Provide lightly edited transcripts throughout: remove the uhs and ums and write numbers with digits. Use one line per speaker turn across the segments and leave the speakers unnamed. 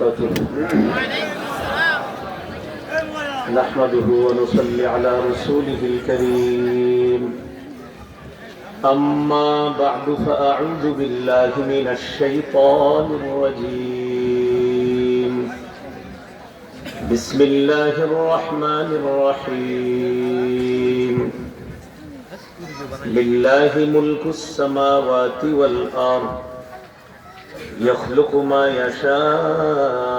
وبركاته. نحمده ونصلي على رسوله الكريم. أما بعد فأعوذ بالله من الشيطان الرجيم. بسم الله الرحمن الرحيم. لله ملك السماوات والأرض يخلق ما يشاء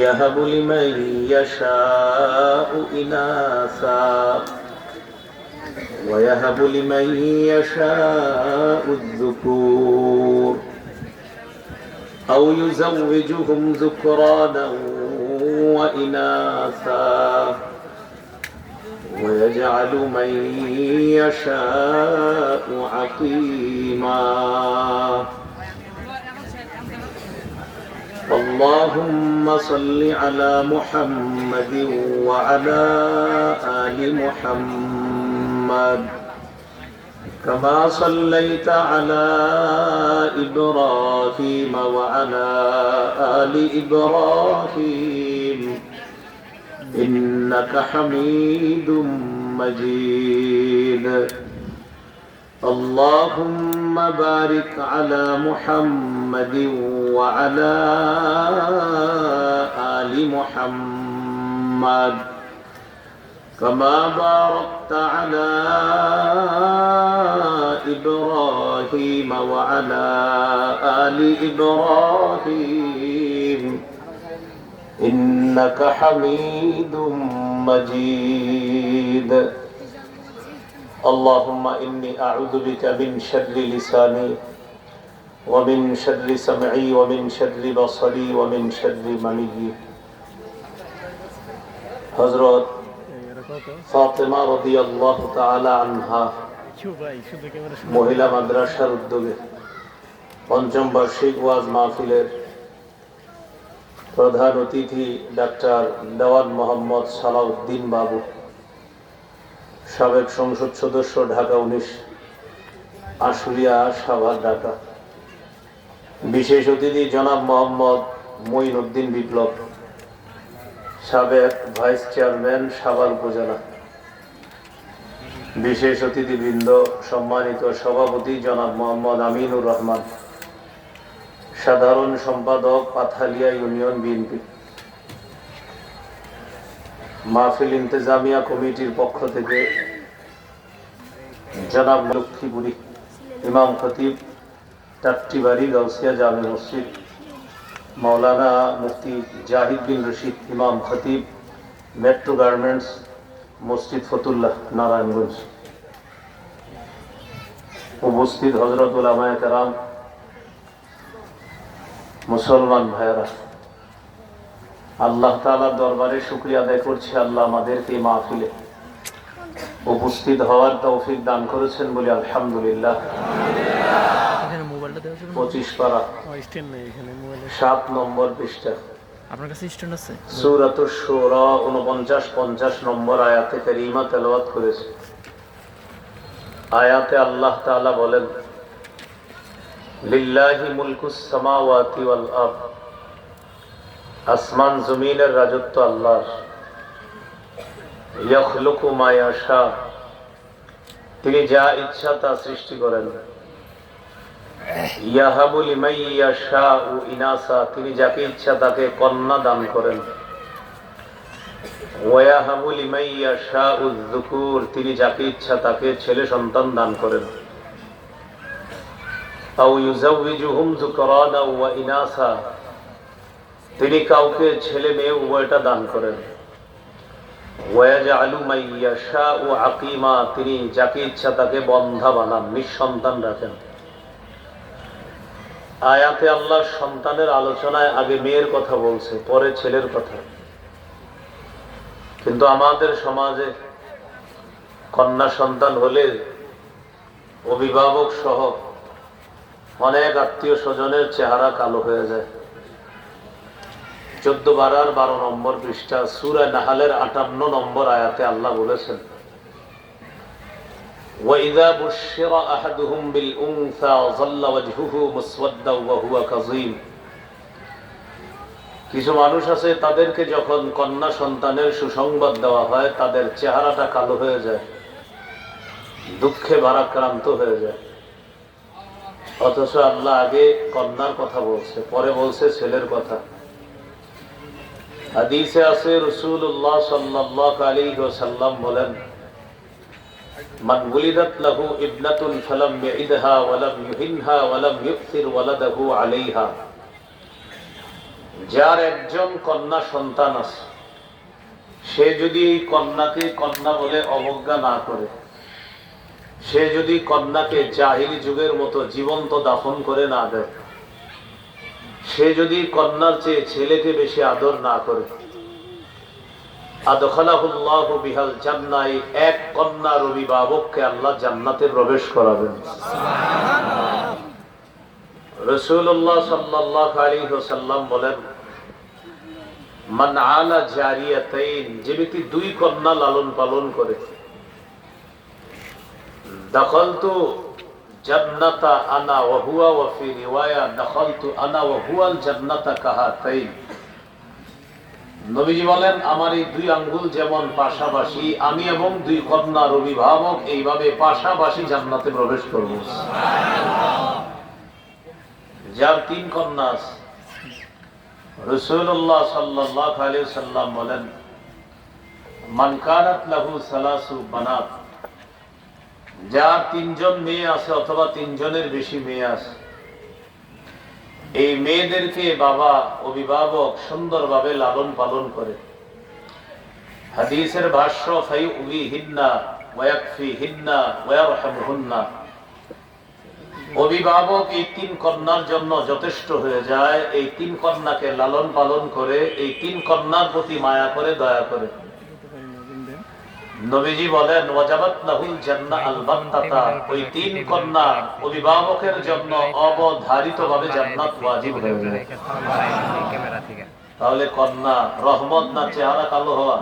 يهب لمن يشاء إناثا ويهب لمن يشاء الذكور أو يزوجهم ذكرانا وإناثا ويجعل من يشاء عقيما. اللهم صل على محمد وعلى آل محمد كما صليت على إبراهيم وعلى آل إبراهيم إنك حميد مجيد. اللهم بارك على محمد وعلى آل محمد كما باركت على إبراهيم وعلى آل إبراهيم إنك حميد مجيد. اللهم إني أعوذ بك من شر لساني ومن شر سمعي ومن شر بصري ومن شر مني. حضرت ফাতেমা রাদিয়াল্লাহু তাআলা আনহা মহিলা মাদ্রাসার উদ্যোগে পঞ্চম বার্ষিক ওয়াজ মাহফিলের প্রধান অতিথি ডাক্তার দেওয়ান মোহাম্মদ সালাউদ্দিন বাবু, সাবেক সংসদ সদস্য, ঢাকা 19 আশুলিয়া সাভার ঢাকা। বিশেষ অতিথি জনাব মোহাম্মদ মঈনউদ্দিন বিপ্লব, সাবেক ভাইস চেয়ারম্যান সাভার উপজেলা। বিশেষ অতিথিবৃন্দ, সম্মানিত সভাপতি জনাব মোহাম্মদ আমিনুর রহমান, সাধারণ সম্পাদক পাথালিয়া ইউনিয়ন বিএনপি। মাহফিল ইন্তেজামিয়া কমিটির পক্ষ থেকে জনাব লক্ষ্মীপুরী ইমাম খতিব, টাট্টিবাড়ি গাউসিয়া জামে মসজিদ, মাওলানা মুফতি জাহিদ বিন রশিদ ইমাম খতিব, মেট্রো গার্মেন্টস মসজিদ ফতুল্লাহ নারায়ণগঞ্জ। উপস্থিত হযরত উলামায়ে কেরাম, মুসলমান ভাইয়েরা, আল্লাহ তাআলার দরবারে শুকরিয়া আদায় করছি, আল্লাহ আমাদেরকে এই মাহফিলে উপস্থিত হওয়ার তৌফিক দান করেছেন বলে আলহামদুলিল্লাহ। 25 পারা 7 নম্বর পৃষ্ঠা,
আপনার কাছে স্ট্যান্ড আছে,
সূরাতুশ শুরা 49-50 নম্বর আয়াতে কারীমা তেলাওয়াত করেছে। আয়াতে আল্লাহ তাআলা বলেন, লিল্লাহি মুলকুস সামাওয়াতি ওয়াল আরদ, আসমান জমিনের রাজত্ব আল্লাহর। ইয়াখলুকু মা ইয়াশা, তিনি যা ইচ্ছা তা সৃষ্টি করেন। ইয়াহাবু লিমান ইয়াশাউ ইনাসা, তিনি যাকে ইচ্ছা তাকে কন্যা দান করেন। ওয়া ইয়াহাবু লিমান ইয়াশাউ যুকুর, তিনি যাকে ইচ্ছা তাকে ছেলে সন্তান দান করেন। আও ইউযাউযিজুহুম যুকরানা ওয়া ইনাসা, তিনি কাউকে ছেলে মেয়ে উভয়টা দান করেন। ওয়া ইয়াজআলু মান ইয়াশাউ আকিমা, তিনি যাকে ইচ্ছা তাকে বন্ধা বানান, নিঃসন্তান রাখেন। আয়াতে আল্লাহ সন্তানের আলোচনায় আগে মেয়ের কথা বলছে, পরে ছেলের কথা। কিন্তু আমাদের সমাজে কন্যা সন্তান হলে অভিভাবক সহ অনেক আত্মীয় স্বজনের চেহারা কালো হয়ে যায়। 14 পারার 12 নম্বর পৃষ্ঠা, সূরা নাহলের 58 নম্বর আয়াতে আল্লাহ বলেছেন, وَإِذَا بُشِّرَ أَحَدُهُمْ بِالْأُنثَى ظَلَّ وَجْهُهُ مُسْوَدًّا وَهُوَ كَظِيمٌ কিছু মানুষ আছে, তাদেরকে যখন কন্যা সন্তানের সুসংবাদ দেওয়া হয় তাদের চেহারাটা কালো হয়ে যায়, দুঃখে ভারাক্রান্ত হয়ে যায়। অথচ আল্লাহ আগে কন্যার কথা বলছে, পরে বলছে ছেলের কথা। হাদিসে আছে রাসূলুল্লাহ সাল্লাল্লাহু আলাইহি ওয়াসাল্লাম বলেন, মান ওয়ালিদাত লাহু ইবনাতুন ফালাম ইয়াইদহা ওয়া লাম ইউহিনহা ওয়া লাম ইউথির ওয়ালাদাহু আলাইহা। যার একজন কন্যা সন্তান আছে, সে যদি এই কন্যাকে কন্যা বলে অবজ্ঞা না করে, সে যদি কন্যাকে জাহিলি যুগের মতো জীবন্ত দাফন করে না দেয়, সে যদি কন্যার চেয়ে ছেলেকে বেশি আদর না করে, আদখালাহুল্লাহু বিহাল জান্নাহ, এক কন্যার অভিভাবককে আল্লাহ জান্নাতে প্রবেশ করাবেন। রাসূলুল্লাহ সাল্লাল্লাহু আলাইহি ওয়াসাল্লাম বলেন, মান আলা জারিয়াতাইন, যে ব্যক্তি দুই কন্যা লালন পালন করে, দাখালতু জান্নাতা আনা ওয়া হুয়া ওয়া ফি রিওয়ায়া দাখালতু আনা ওয়া হুয়াল জান্নাতা কাহাতাইন। নবীজি বলেন, আমার এই দুই আঙ্গুল যেমন পাশাপাশি, আমি এবং দুই কন্যার অভিভাবক এইভাবে পাশাপাশি জান্নাতে প্রবেশ করব। যার তিন কন্যা আছে, রাসূলুল্লাহ সাল্লাল্লাহু আলাইহি ওয়াসাল্লাম বলেন, মান কানাত লাহু সালাসু বানাত, যার তিনজন মেয়ে আছে অথবা তিনজনের বেশি মেয়ে আছে, এই মেয়েদেরকে বাবা অভিভাবক সুন্দরভাবে লালন পালন করে। হাদিসের ভাষ্য, ফায়ুবিহিন্না ওয়া ইয়াকফিহিন্না ওয়া ইয়ারহামুহুন্না, অভিভাবক এই তিন কন্যার জন্য যথেষ্ট হয়ে যায়, এই তিন কন্যাকে লালন পালন করে, এই তিন কন্যার প্রতি মায়া করে, দয়া করে। নবীজি বলেন, ওয়াজাবাত লাহুল জান্নাহ আলবাত্তাতা, ওই তিন কন্যা অভিভাবকের জন্য অবধারিতভাবে জান্নাত ওয়াজিব হয়ে যায়। তাহলে কন্যা রহমত না চেহারা কালো হওয়া?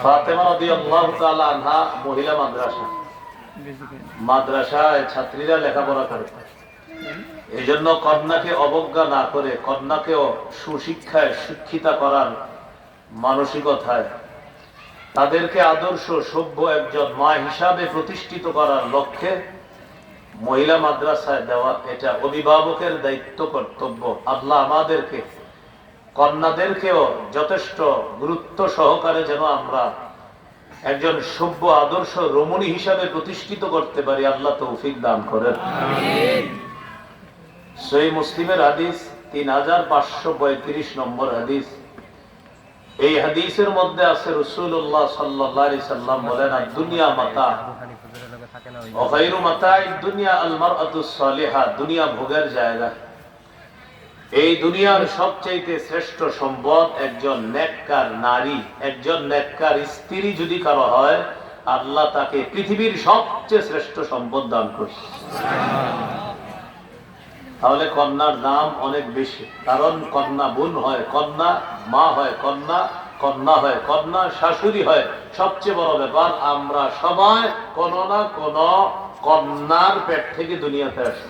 ফাতেমা রাদিয়াল্লাহু তাআলা আনহা মহিলা মাদ্রাসায় ছাত্রীরা লেখাপড়া করে, এই জন্য কন্যাকে অবজ্ঞা না করে, কন্যাকেও সুশিক্ষায় শিক্ষিতা করার মানসিকতায়, তাদেরকে আদর্শ সভ্য একজন মা হিসাবে প্রতিষ্ঠিত করার লক্ষ্যে মহিলা মাদ্রাসায় দেওয়া, এটা অভিভাবকের দায়িত্ব, কর্তব্য। আল্লাহ আমাদেরকে কন্যাদেরকেও যথেষ্ট গুরুত্ব সহকারে যেন আমরা একজন সভ্য আদর্শ রমণী হিসাবে প্রতিষ্ঠিত করতে পারি, আল্লাহ তৌফিক দান করেন। সহিহ মুসলিমের হাদিস 3535 নম্বর হাদিস। এই হাদিসের মধ্যে আছে রাসূলুল্লাহ সাল্লাল্লাহু আলাইহি সাল্লাম বলেন, দুনিয়া মাতা ওয়া খায়রু মাতা'id দুনিয়া আল মারআতুস সালিহা, দুনিয়া ভোগের জায়গা। এই দুনিয়ার সবচেয়ে শ্রেষ্ঠ সম্পদ একজন নেককার নারী, একজন নেককার স্ত্রী যদি কারো হয়, আল্লাহ তাকে পৃথিবীর সবচেয়ে শ্রেষ্ঠ সম্পদ দান করছে। তাহলে কন্যার দাম অনেক বেশি, কারণ কন্যা বোন হয়, কন্যা মা হয়, কন্যা হয়, কন্যা শাশুড়ি হয়। সবচেয়ে বড় ব্যাপার, আমরা সবাই কোনো না কোনো কন্যার পেট থেকে দুনিয়াতে আসি।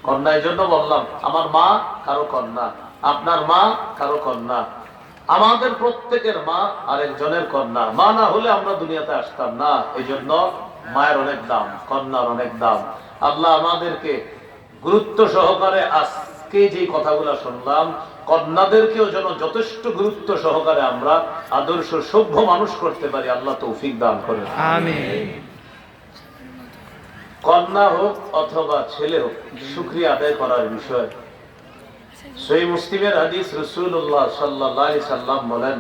কন্যা এই জন্য বললাম, আমার মা কারো কন্যা, আপনার মা কারো কন্যা, আমাদের প্রত্যেকের মা আরেকজনের কন্যা। মা না হলে আমরা দুনিয়াতে আসতাম না। এই জন্য মায়ের অনেক দাম, কন্যার অনেক দাম। আল্লাহ আমাদেরকে গুরুত্ব সহকারে আজকে যে কথাগুলো শুনলাম, কন্যাদেরকেও যেন যথেষ্ট গুরুত্ব সহকারে আমরা আদর্শ সভ্য মানুষ করতে পারি, আল্লাহ তৌফিক দান করেন। আমিন। কন্যা হোক অথবা ছেলে হোক, শুকরিয়া আদায় করার বিষয়। সহিহ মুসলিমের হাদিস, রাসূলুল্লাহ সাল্লাল্লাহু আলাইহি সাল্লাম বলেন,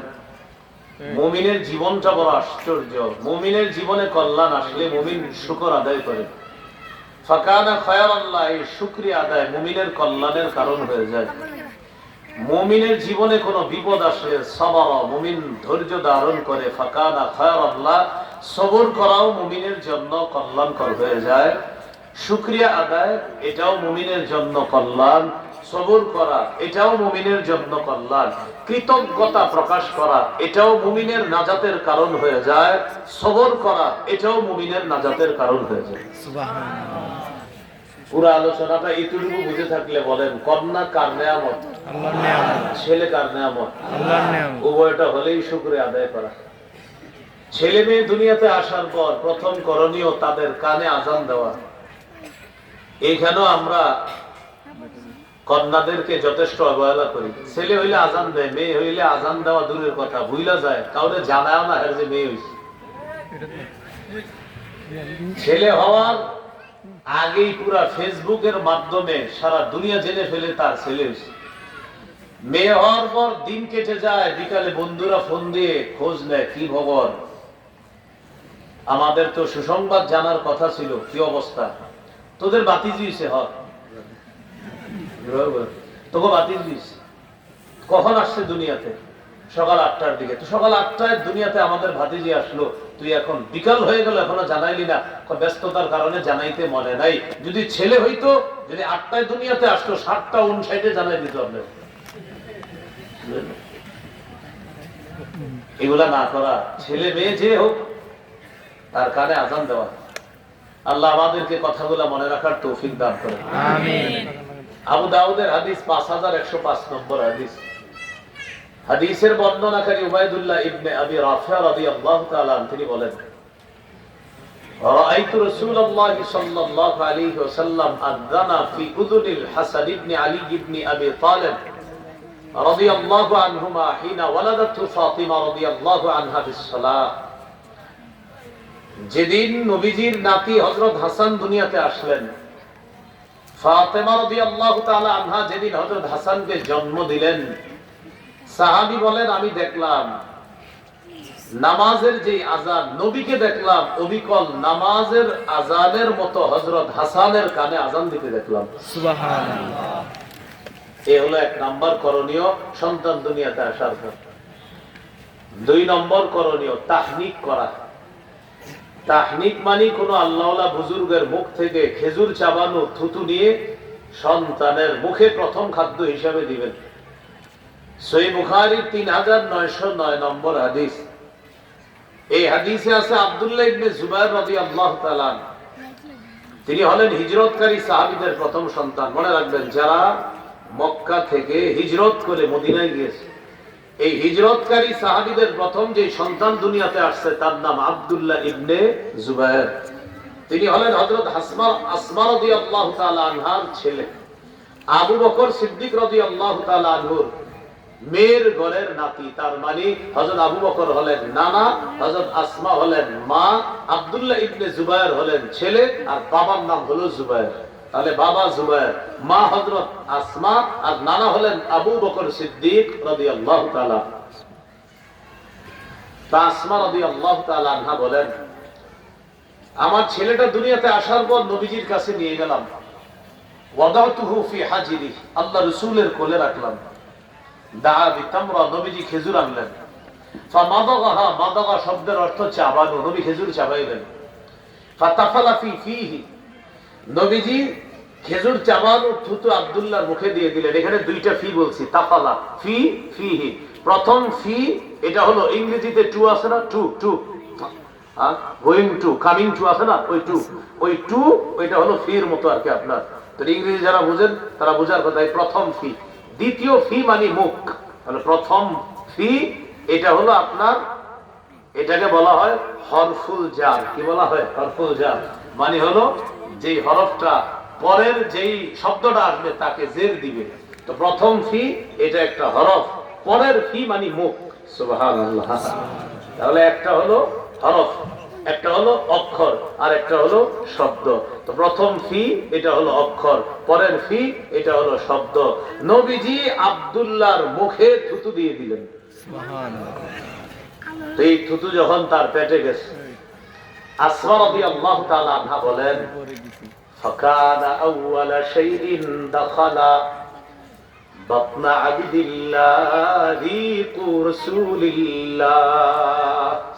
মুমিনের জীবনটা বড় আশ্চর্য। মুমিনের জীবনে কল্যাণ আসলে মুমিন শুকর আদায় করে, ফাকানা খায়রাল্লাহ, এই শুকরিয়া আদায় মুমিনের কল্যাণের কারণ হয়ে যায়। মুমিনের জীবনে কোনো বিপদ আসলে সবর, মুমিন ধৈর্য ধারণ করে, ফাকানা খায়রাল্লাহ, সবর করাও মুমিনের জন্য কল্যাণকর হয়ে যায়। শুকরিয়া আদায় এটাও মুমিনের জন্য কল্যাণ, সবর করা এটাও মুমিনের জন্য কল্যাণ, কৃতজ্ঞতা প্রকাশ করা এটাও মুমিনের নাজাতের কারণ হয়ে যায়, সবর করা এটাও মুমিনের নাজাতের কারণ হয়ে যায়। সুবহানাল্লাহ। পুরো আলোচনাটা এতটুকু বুঝে থাকলে বলেন, কন্যা কার নেয়ামত?
আল্লাহর নিয়ামত।
ছেলে কার নেয়ামত?
আল্লাহর নিয়ামত।
উভয়টা হলেই শুকরিয়া আদায় করা। ছেলে মেয়ে দুনিয়াতে আসার পর প্রথম করণীয় তাদের কানে আজান দেওয়া। এইখানেও আমরা কন্যাদেরকে যথেষ্ট অবহেলা করি। ছেলে হইলে আজান দেয়, মেয়ে হইলে আজান দেওয়া দূরের কথা, ভুইলা যায়, কাউরে জানায় না যে মেয়ে হইছে। ছেলে হওয়ার আগেই পুরা ফেসবুকের মাধ্যমে সারা দুনিয়া জেনে ফেলে তার ছেলে হইছে। মেয়ে হওয়ার পর দিন কেটে যায়, বিকালে বন্ধুরা ফোন দিয়ে খোঁজ নেয়, কি খবর? আমাদের তো সুসংবাদ জানার কথা ছিল, কি অবস্থা? তোদের বাতিজি হইছে? তোকে বাতিল দিস। কখন আসছে দুনিয়াতে? সকাল 8টার দিকে। তো সকাল 8টায় দুনিয়াতে আমাদের ভাতিজি আসলো, তুই এখন বিকাল হয়ে গেল এখনো জানাইলি না? ব্যস্ততার কারণে জানাইতে মনে নাই। যদি ছেলে হইতো, যদি 8টায় দুনিয়াতে আসলো, 7টা 59 জানাই দিত আপনার। এগুলা না করা। ছেলে মেয়ে যে হোক তার কানে আজান দেওয়া। আল্লাহ আমাদেরকে কথাগুলা মনে রাখার তৌফিক দান করেন, আমিন। আবু দাউদের হাদিস 5105 নম্বর হাদিস। হাদিসের বর্ণনাকারী উবাইদুল্লাহ ইবনে আবি রাফিয়া রাদিয়াল্লাহু তাআলা তিনি বলেন, রাআইতু রাসূলুল্লাহ সাল্লাল্লাহু আলাইহি ওয়াসাল্লাম আযানা ফি উযুনিল হাসান ইবনে আলী ইবনে আবি তালিব রাদিয়াল্লাহু আনহুমা হিনা ওয়ালাদাতু ফাতিমা রাদিয়াল্লাহু আনহা বিস-সালাহ। যেদিন নবীজির নাতি হযরত হাসান দুনিয়াতে আসলেন, ফাতেমা রাদিয়াল্লাহু তাআলা আনহা যেদিন হযরত হাসানকে জন্ম দিলেন, সাহাবী বলেন আমি দেখলাম নামাজের যে আযান, নবীকে দেখলাম অবিকল নামাজের আযানের মতো হযরত হাসানের কানে আযান দিতে দেখলাম। সুবহানাল্লাহ। এই হলো 1 নাম্বার করণীয় সন্তান দুনিয়াতে আসার পর। 2 নম্বর করণীয় তাহনিক করা। তাহনিক মানে কোন আল্লাহওয়ালা বুজুর্গের মুখ থেকে খেজুর চাবানো, থুতু নিয়ে সন্তানের মুখে প্রথম খাদ্য হিসাবে দিবেন। সহিহ বুখারীর 3909 নম্বর হাদিস। এই হাদিসে আছে আব্দুল্লাহ ইবনে জুবায়ের রাদিয়াল্লাহু তাআলা, তিনি হলেন হিজরতকারী সাহাবীদের প্রথম সন্তান। মনে রাখবেন, যারা মক্কা থেকে হিজরত করে মদিনায় গিয়েছে, এই হিজরতকারী সাহাবীদের প্রথম যে সন্তান দুনিয়াতে আসছে তার নাম আব্দুল্লাহ ইবনে জুবায়ের। তিনি হলেন হযরত আসমা রাদিয়াল্লাহু তাআলা আনহার ছেলে। আবু বকর সিদ্দিক রাদিয়াল্লাহু তাআলা আনহুর মেয়ের ঘরের নাতি। তার মানে হযরত আবু বকর হলেন নানা, হযরত আসমা হলেন মা, আব্দুল্লাহ ইবনে জুবায়ের হলেন ছেলে, আর বাবার নাম হলো জুবায়ের। তাহলে বাবা জুবায়ের, মা হযরত আসমা, আর নানা হলেন আবু বকর সিদ্দিক রাদিয়াল্লাহু তাআলা। তা আসমা রাদিয়াল্লাহু তাআলা আনহা বলেন, আমার ছেলেটা দুনিয়াতে আসার পর নবীজির কাছে নিয়ে গেলাম, ওয়াদাতুহু ফি হাজিরি, আল্লাহ রাসূলের কোলে রাখলাম। দাআ বিতামরা, নবীজি খেজুর আনলেন। ফামাদাগাহা, মাদাগা শব্দের অর্থ চাবানো, নবী খেজুর চাবাইলেন। ফাতাফালা ফি ফিহি, নবীজি খেজুর চাবানো থুতু আব্দুল্লাহর মুখে দিয়ে দিলেন। এখানে 2টা ফি বলছি, তাফালা, ফি, ফিহি। প্রথম ফি, এটা হলো ইংরেজিতে টু আছে না, to to, going to, coming to আছে না, ওই টু, ওই টু, ওইটা হলো ফির মতো আর কি আপনার। তো ইংরেজি যারা বুঝেন তারা বুঝার কথা, এই প্রথম ফি। দ্বিতীয় ফি মানে মুখ, তাহলে প্রথম ফি এটা হলো আপনার, এটাকে বলা হয় হরফুল জার। কি বলা হয়? হরফুল জার মানে হলো যেই হরফটা পরের যেই শব্দটা আসবে তাকে জের দিবে। তো প্রথম ফি এটা একটা হরফ, পরের ফি মানে মুখ। সুবহানাল্লাহ। তাহলে একটা হলো হরফ, একটা হলো অক্ষর, আর একটা হলো শব্দ। তো প্রথম ফি এটা হলো অক্ষর, পরের ফি এটা হলো শব্দ। নবীজি আব্দুল্লাহর মুখে থুতু দিয়ে দিলেন। সুবহানাল্লাহ। তো এই থুতু যখন তার পেটে গেছে, আসমা রাদিয়াল্লাহু তাআলা আনহা বলেন, ফাকানা আউওয়ালা শাইইন দাখালা বাতনা আবিদিল্লাহি রাসূলিল্লাহ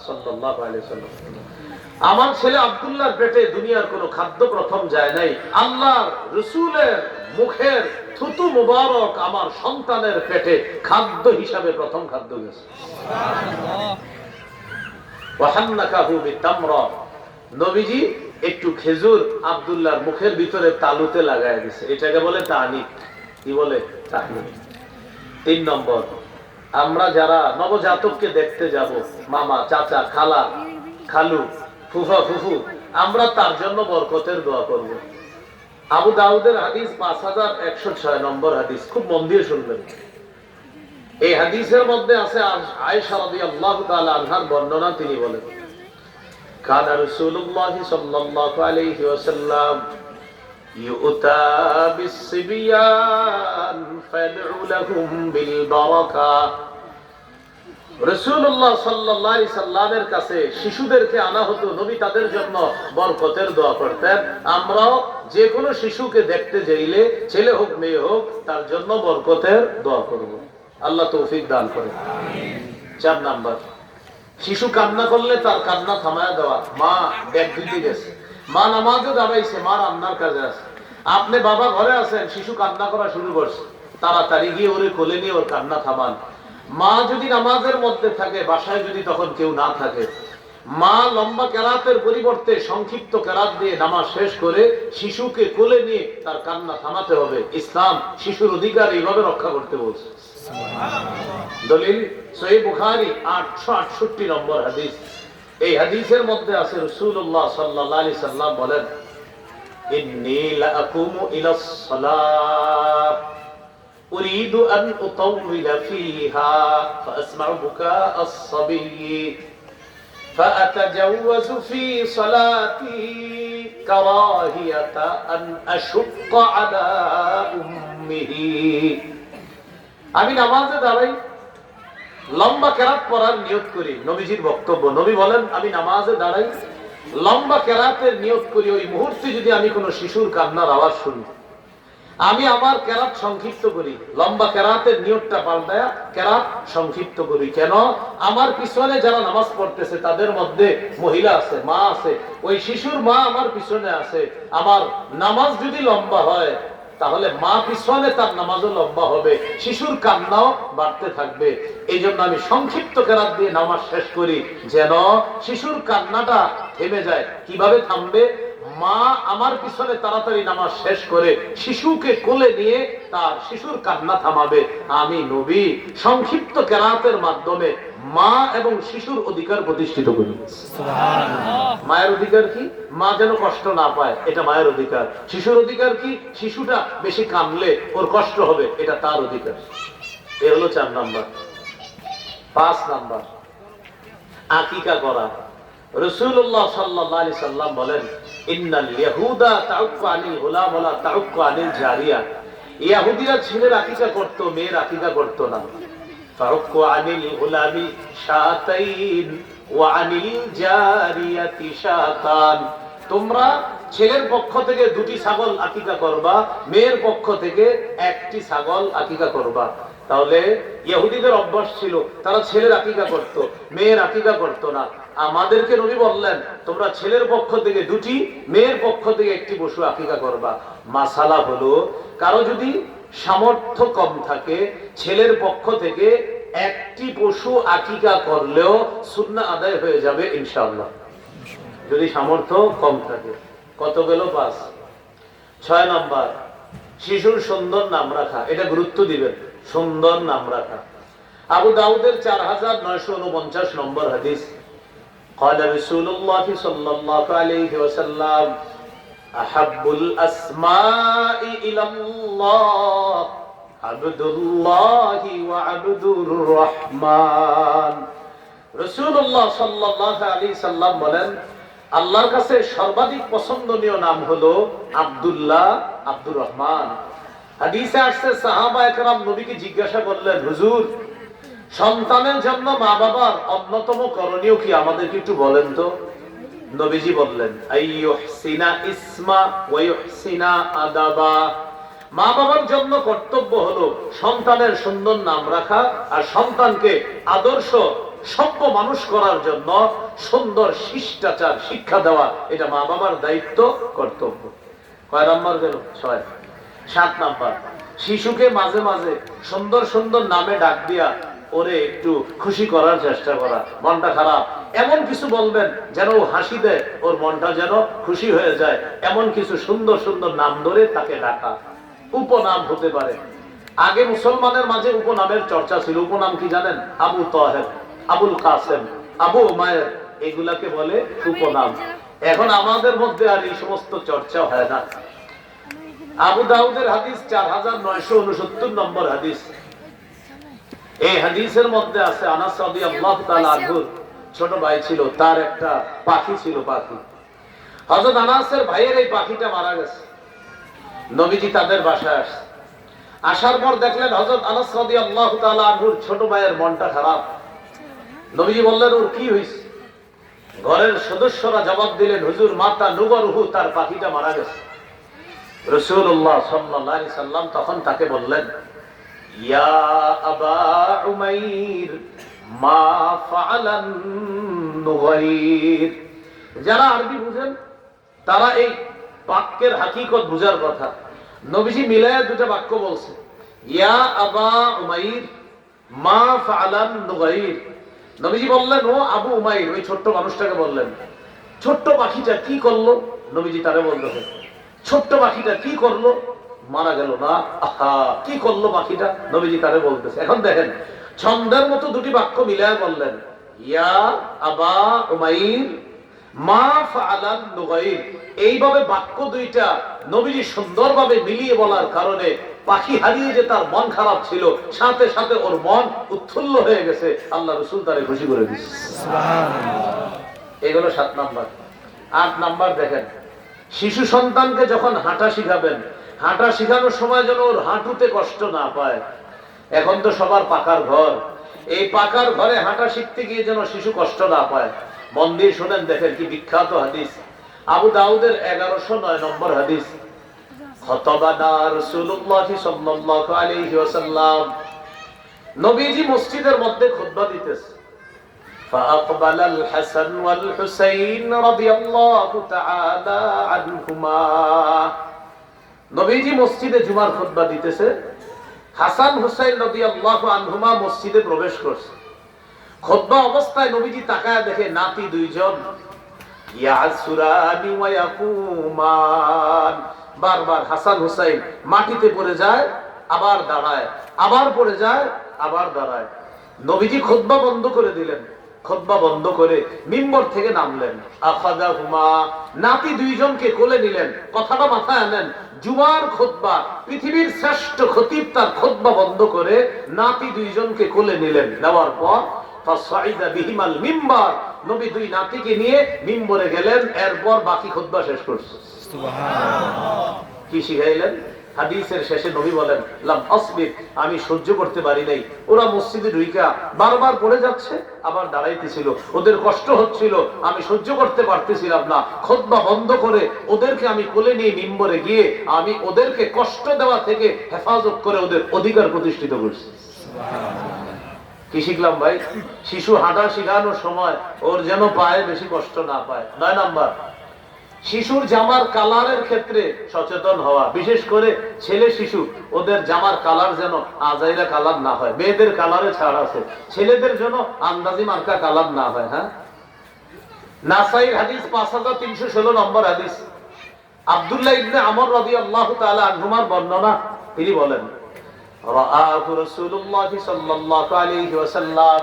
সাল্লাল্লাহু আলাইহি ওয়াসাল্লাম। আমার ছেলে আব্দুল্লাহর পেটে দুনিয়ার কোনো খাদ্য প্রথম যায় নাই, আল্লাহর রাসূলের মুখের থুতু মুবারক আমার সন্তানের পেটে খাদ্য হিসাবে প্রথম খাদ্য গেছে। সুবহানাল্লাহ। ওয়া হান্নাকাহু বিতামরা, নবীজি একটু খেজুর আব্দুল্লাহর মুখের ভিতরে তালুতে লাগায় দিছে, এটাকে বলে তাহনিক। কি বলে? তাহনিক। 3 নম্বর, আমরা যারা নবজাতককে দেখতে যাব, মামা, চাচা, খালা, খালু, ফুফা, ফুফু, আমরা তার জন্য বরকতের দোয়া করব। আবু দাউদের হাদিস 5106 নম্বর হাদিস, খুব মন দিয়ে শুনবেন। এই হাদিসের মধ্যে আছে আয়েশা রাদিয়াল্লাহু তাআলা আনহার বর্ণনা। তিনি বলেন, কানা রাসূলুল্লাহ সাল্লাল্লাহু আলাইহি ওয়াসাল্লাম ইউতা বিসসিবিয়ান ফাদউ লাহুম বিল বারাকা। রাসূলুল্লাহ সাল্লাল্লাহু আলাইহি সাল্লামের কাছে শিশুদেরকে আনা হতো, নবী তাদের জন্য বরকতের দোয়া করতেন। আমরাও যে কোনো শিশুকে দেখতে যাইলে, ছেলে হোক মেয়ে হোক, তার জন্য বরকতের দোয়া করব। আল্লাহ তৌফিক দান করেন। 4 নাম্বার, শিশু কান্না করলে তার কান্না থামায় দেওয়া। মা ব্যাগ দিতে গেছে, মা নামাজে দাঁড়াইছে, মা রান্নার কাজে আছে, আপনি বাবা ঘরে আছেন, শিশু কান্না করা শুরু করছে, তাড়াতাড়ি গিয়ে ওরে কোলে নিয়ে ওর কান্না থামান। মা যদি নামাজের মধ্যে থাকে, বাসায় যদি তখন কেউ না থাকে, মা লম্বা কেরাতের পরিবর্তে সংক্ষিপ্ত কেরাত দিয়ে নামাজ শেষ করে শিশুকে কোলে নিয়ে তার কান্না থামাতে হবে। ইসলাম শিশুর অধিকার এইভাবে রক্ষা করতে বলছে। দলিল সহিহ বুখারী 868 নম্বর হাদিস। এই হাদিসের মধ্যে আছে রাসূলুল্লাহ সাল্লাল্লাহু আলাইহি সাল্লাম বলেন, ইন্নী লাআকুমু ইলাস সালাহ উরিদু আন উতাওবিলা ফিহা ফাসমাউ বুকাআস সাবিয়্যি ফাআতাজাওয়াজু ফি সালাতি কারাহিয়াতা আন আশুক্কা আলা উম্মিহি। আমি নামাজে দাঁড়াই, লম্বা কেরাত পড়ার নিয়ত করি। নবীজির বক্তব্য, নবী বলেন, আমি নামাজে দাঁড়াই, লম্বা কেরাতের নিয়ত করি। ওই মুহূর্তে যদি আমি কোনো শিশুর কান্নার আওয়াজ শুনি, আমি আমার কেরাত সংক্ষিপ্ত করি। লম্বা কেরাতের নিয়তটা পাল্টায়া কেরাত সংক্ষিপ্ত করি। কেন? আমার পিছনে যারা নামাজ পড়তেছে তাদের মধ্যে মহিলা আছে, মা আছে, ওই শিশুর মা আমার পিছনে আছে। আমার নামাজ যদি লম্বা হয়, তাহলে মা পিছনে তার নামাজও লম্বা হবে, শিশুর কান্নাও বাড়তে থাকবে। এই জন্য আমি সংক্ষিপ্ত কেরাত দিয়ে নামাজ শেষ করি, যেন শিশুর কান্নাটা থেমে যায়। কিভাবে থামবে? মা আমার পিছনে তাড়াতাড়ি নামাজ শেষ করে শিশুকে কোলে নিয়ে তার শিশুর কান্না থামাবে। আমি নবী সংক্ষিপ্ত কেরাতের মাধ্যমে মা এবং শিশুর অধিকার প্রতিষ্ঠিত করি। মায়ের অধিকার কি? মা যেন কষ্ট না পায়, এটা মায়ের অধিকার। শিশুর অধিকার কি? শিশুটা বেশি কাঁদলে ওর কষ্ট হবে, এটা তার অধিকার। এ হলো 4 নাম্বার। 5 নাম্বার, আকিকা করা। রাসূলুল্লাহ সাল্লাল্লাহু আলাইহি সাল্লাম বলেন, ইন্নাল ইয়াহুদা তাউক্কু আনিল গুলাম ওয়ালা তাউক্কু আনিল জারিয়া। ইহুদিরা ছেলের আকিকা করত, মেয়ের আকিকা করত না। তাউক্কু আনিল গুলামি শাতাইন ওয়া আনিল জারিয়াতি শাতান। তোমরা ছেলের পক্ষ থেকে 2টি ছাগল আকিকা করবা, মেয়ের পক্ষ থেকে 1টি ছাগল আকিকা করবা। তাহলে ইহুদিদের অভ্যাস ছিল, তারা ছেলের আকিকা করত, মেয়ের আকিকা করত না। আমাদেরকে নবী বললেন, তোমরা ছেলের পক্ষ থেকে 2টি, মেয়ের পক্ষ থেকে 1টি পশু আকিকা করবা। মাসালা হলো, কারো যদি সামর্থ্য কম থাকে, ছেলের পক্ষ থেকে 1টি পশু আকিকা করলেও সুন্নাহ আদায় হয়ে যাবে ইনশাআল্লাহ, যদি সামর্থ্য কম থাকে। কত গেল? 5। 6 নাম্বার, শিশুর সুন্দর নাম রাখা। এটা গুরুত্ব দিবেন, সুন্দর নাম রাখা। আবু দাউদের 4949 নম্বর হাদিস। قال رسول الله صلى الله عليه وسلم أحب الأسماء إلى الله عبد الله وعبد الرحمن। রাসূলুল্লাহ সাল্লাল্লাহু আলাইহি সাল্লাম বলেন, আল্লাহর কাছে সর্বাধিক পছন্দনীয় নাম হলো আব্দুল্লাহ, আব্দুর রহমান। হাদিসে আসছে, সাহাবা একরাম নবীকে জিজ্ঞাসা করলেন, হুজুর, সন্তানের জন্য মা বাবার অন্যতম করণীয় কি, আমাদেরকে একটু বলেন তো। নবীজি বললেন, আইয়ুহসিনা ইসমা ওয়া ইউহসিনা আদাবা। মা বাবার জন্য কর্তব্য হলো সন্তানের সুন্দর নাম রাখা আর সন্তানকে আদর্শ সভ্য মানুষ করার জন্য সুন্দর শিষ্টাচার শিক্ষা দেওয়া। এটা মা বাবার দায়িত্ব, কর্তব্য। কয় নাম্বার গেল? 6। 7 নাম্বার, শিশুকে মাঝে মাঝে সুন্দর সুন্দর নামে ডাক দিয়া ওরে একটু খুশি করার চেষ্টা করা, মনটা খারাপ এমন কিছু বলবেন যেন ও হাসি দেয়, ওর মনটা যেন খুশি হয়ে যায়, এমন কিছু সুন্দর সুন্দর নাম ধরে তাকে ডাকা। উপনাম হতে পারে। আগে মুসলমানের মাঝে উপনামের চর্চা ছিল। উপনাম কি জানেন? আবু তাহের, আবুল কাসেম, আবু উমায়ের, এগুলাকে বলে উপনাম। এখন আমাদের মধ্যে আর এই সমস্ত চর্চা হয় না। আবু দাউদের হাদিস 4969 নম্বর হাদিস। এই হাদিসের মধ্যে আছে আনাস রাদিয়াল্লাহু তাআলা আনহুর ছোট ভাই ছিল, তার একটা পাখি ছিল। পাখি হযরত আনাসের ভাইয়ের এই পাখিটা মারা গেছে। নবীজি তাদের বাসায় আসছে। আসার পর দেখলেন হযরত আনাস রাদিয়াল্লাহু তাআলা আনহুর ছোট ভাইয়ের মনটা খারাপ। নবীজি বললেন, ওর কি হইছে? ঘরের সদস্যরা জবাব দিলেন, হুজুর মাতা নুবরহু, তার পাখিটা মারা গেছে। রাসূলুল্লাহ সাল্লাল্লাহু আলাইহি সাল্লাম তখন তাকে বললেন, ইয়া আবা উমাইর মা ফাআলান নুগাইর। যারা আরবি বুঝেন তারা এই বাক্যের হাকিকত বুঝার কথা। নবীজি মিলায়া দুটো বাক্য বলছে, ইয়া আবা উমাইর মা ফাআলান নুগাইর। নবীজি বললেন, ও আবু উমাইর, ওই ছোট্ট মানুষটাকে বললেন, ছোট্ট পাখিটা কি করলো? নবীজি তারে বলতেছে, ছোট্ট পাখিটা কি করলো? মারা গেল না। আহা, কি করলো পাখিটা? নবীজি তারে বলতেছে। এখন দেখেন, ছন্দের মতো দুটি বাক্য মিলায় বললেন, ইয়া আবা উমাইর মা ফাআলান নুগাইর। এইভাবে বাক্য দুইটা নবীজি সুন্দরভাবে মিলিয়ে বলার কারণে পাখি হারিয়ে যে তার মন খারাপ ছিল, সাথে সাথে ওর মন উৎফুল্ল হয়ে গেছে। আল্লাহ রাসূল তারে খুশি করে দিয়েছে। সুবহানাল্লাহ। এগুলো 7 নাম্বার। 8 নাম্বার দেখেন, শিশু সন্তানকে যখন হাঁটা শিখাবেন, হাঁটা শিখানোর সময় যেন ওর হাঁটুতে কষ্ট না পায়। এখন তো সবার পাকার ঘর, এই পাকার ঘরে হাঁটা শিখতে গিয়ে যেন শিশু কষ্ট না পায়। মন দিয়ে শুনেন, দেখেন কি বিখ্যাত হাদিস, আবু দাউদের 1109 নম্বর হাদিস। খতবানা রাসূলুল্লাহ সাল্লাল্লাহু আলাইহি ওয়াসাল্লাম, নবীজি মসজিদের মধ্যে খুতবা দিতেছে। فأقبل الحسن والحسين رضي الله تعالى عنهما। নবীজি মসজিদে জুমার খুতবা দিতেছে, হাসান হুসাইন রাদিয়াল্লাহু আনহুমা মসজিদে প্রবেশ করছে। খুতবা অবস্থায় নবীজি তাকায় দেখে নাতি দুইজন, ইয়াসুরানি ওয়া ইয়াকুমান। বারবার হাসান হুসাইন মাটিতে পড়ে যায়, আবার দাঁড়ায়, আবার পড়ে যায়, আবার দাঁড়ায়। নবীজি খুতবা বন্ধ করে দিলেন। খুতবা বন্ধ করে মিম্বর থেকে নামলেন। আখাযাহুমা, নাতি দুইজনকে কোলে নিলেন। কথাটা মাথায় আনেন, জুমার খুতবা, পৃথিবীর শ্রেষ্ঠ খতিব তার খুতবা বন্ধ করে নাতি দুইজনকে কোলে নিলেন। নেওয়ার পর ফাসাইদা বিহিমাল মিম্বার, নবী দুই নাতিকে নিয়ে মিম্বরে গেলেন। এরপর বাকি খুতবা শেষ করছে। সুবহানাল্লাহ। কি শিখাইলেন? হাদিসের শেষে নবী বলেন, লাম আসবির, আমি সহ্য করতে পারি নাই। ওরা মসজিদে ঢুইকা বারবার পড়ে যাচ্ছে, আবার দাঁড়াইতেছিল, ওদের কষ্ট হচ্ছিল, আমি সহ্য করতে পারতেছিলাম না। খুতবা বন্ধ করে ওদেরকে আমি কোলে নিয়ে মিম্বরে গিয়ে আমি ওদেরকে কষ্ট দেওয়া থেকে হেফাজত করে ওদের অধিকার প্রতিষ্ঠিত করছি। কি শিখলাম ভাই? শিশু হাঁটা শিখানোর সময় ওর যেন পায়ে বেশি কষ্ট না পায়। 9 নাম্বার, শিশুর জামার কালারের ক্ষেত্রে সচেতন হওয়া। বিশেষ করে ছেলে শিশু, ওদের জামার কালার যেন আজাইরা কালার না হয়। মেয়েদের কালারে ছাড় আছে, ছেলেদের জন্য আন্দাজি মার্কা কালার না হয়। হ্যাঁ, নাসাইর হাদিস 5316 নম্বর হাদিস। আব্দুল্লাহ ইবনে আমর রাদিয়াল্লাহু তাআলা আনহুমার বর্ণনা, তিনি বলেন, রাআহু রাসূলুল্লাহ সাল্লাল্লাহু আলাইহি ওয়াসাল্লাম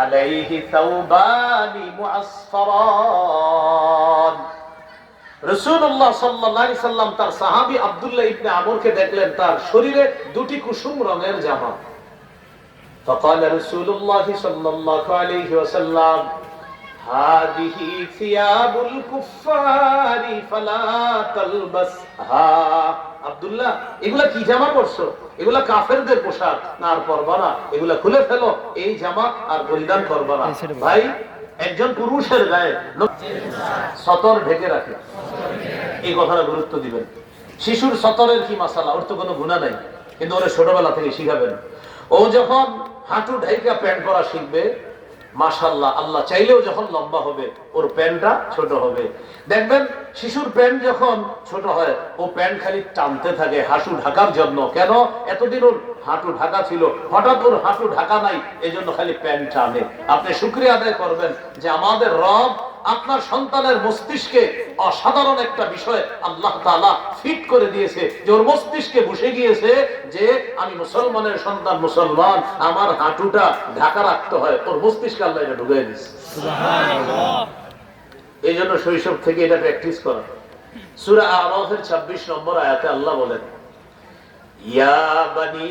আলাইহি তাওবানি মুআসফারান। রাসূলুল্লাহ সাল্লাল্লাহু আলাইহি সাল্লাম তার সাহাবী আব্দুল্লাহ ইবনে আমরকে দেখলেন, তার শরীরে দুটি কুসুম রঙের জামা। فقال رسول الله صلى الله عليه وسلم هذه ثياب الكفار فلا تلبسها। আব্দুল্লাহ, এগুলা কি জামা পরছো? এগুলা কাফেরদের পোশাক, না আর পরবা না, এগুলা খুলে ফেলো, এই জামা আর পরিধান করবা না। ভাই, একজন পুরুষের গায়ে সতর ঢেকে রাখে, এই কথাটা গুরুত্ব দিবেন। শিশুর সতরের কি মাসালা? ওর তো কোনো গুনাহ নাই, কিন্তু ওরা ছোটবেলা থেকে শিখাবেন। ও যখন হাঁটু ঢাইকা প্যান্ট পরা শিখবে, মাশাআল্লাহ, আল্লাহ চাইলেও যখন লম্বা হবে ওর প্যান্টটা ছোট হবে। দেখবেন শিশুর প্যান্ট যখন ছোট হয় ও প্যান্ট খালি টানতে থাকে হাঁটু ঢাকার জন্য। কেন? এতদিন ওর হাঁটু ঢাকা ছিল, হঠাৎ ওর হাঁটু ঢাকা নাই, এজন্য খালি প্যান্ট টানে। আপনি শুকরিয়া আদায় করবেন যে আমাদের রব আপনার সন্তানের মস্তিষ্কে অসাধারণ একটা বিষয় আল্লাহ তাআলা ফিট করে দিয়েছে, যে ওর মস্তিষ্কে বসে গিয়েছে যে আমি মুসলমানের সন্তান, মুসলমান, আমার হাঁটুটা ঢাকা রাখতে হয়। ওর মস্তিষ্কে আল্লাহ এটা ঢুকিয়ে দিয়েছে। সুবহানাল্লাহ। এই জন্য শৈশব থেকে এটা প্র্যাকটিস করা। সূরা আরাফের 26 নম্বর আয়াতে আল্লাহ বলেন, ইয়া বানি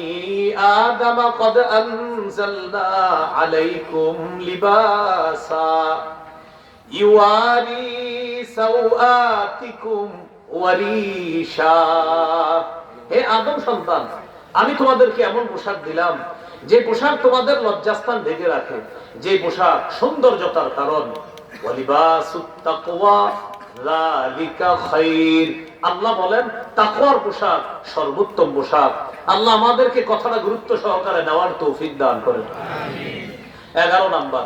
আদম ক্বাদ আনজালনা আলাইকুম লিবাসা ইওয়ারি সাওআতিকুম ওয়ারিশা। হে আদম সন্তান, আমি তোমাদেরকে এমন পোশাক দিলাম যে পোশাক তোমাদের লজ্জাস্থান ঢেকে রাখে, যে পোশাক সৌন্দর্যতার কারণ। ওয়ালিবাসুত তাকওয়া যালিকা খায়র। আল্লাহ বলেন তাকওয়ার পোশাক সর্বোত্তম পোশাক। আল্লাহ আমাদেরকে কথাটা গুরুত্ব সহকারে নেওয়ার তৌফিক দান করেন। আমিন। 11 নাম্বার,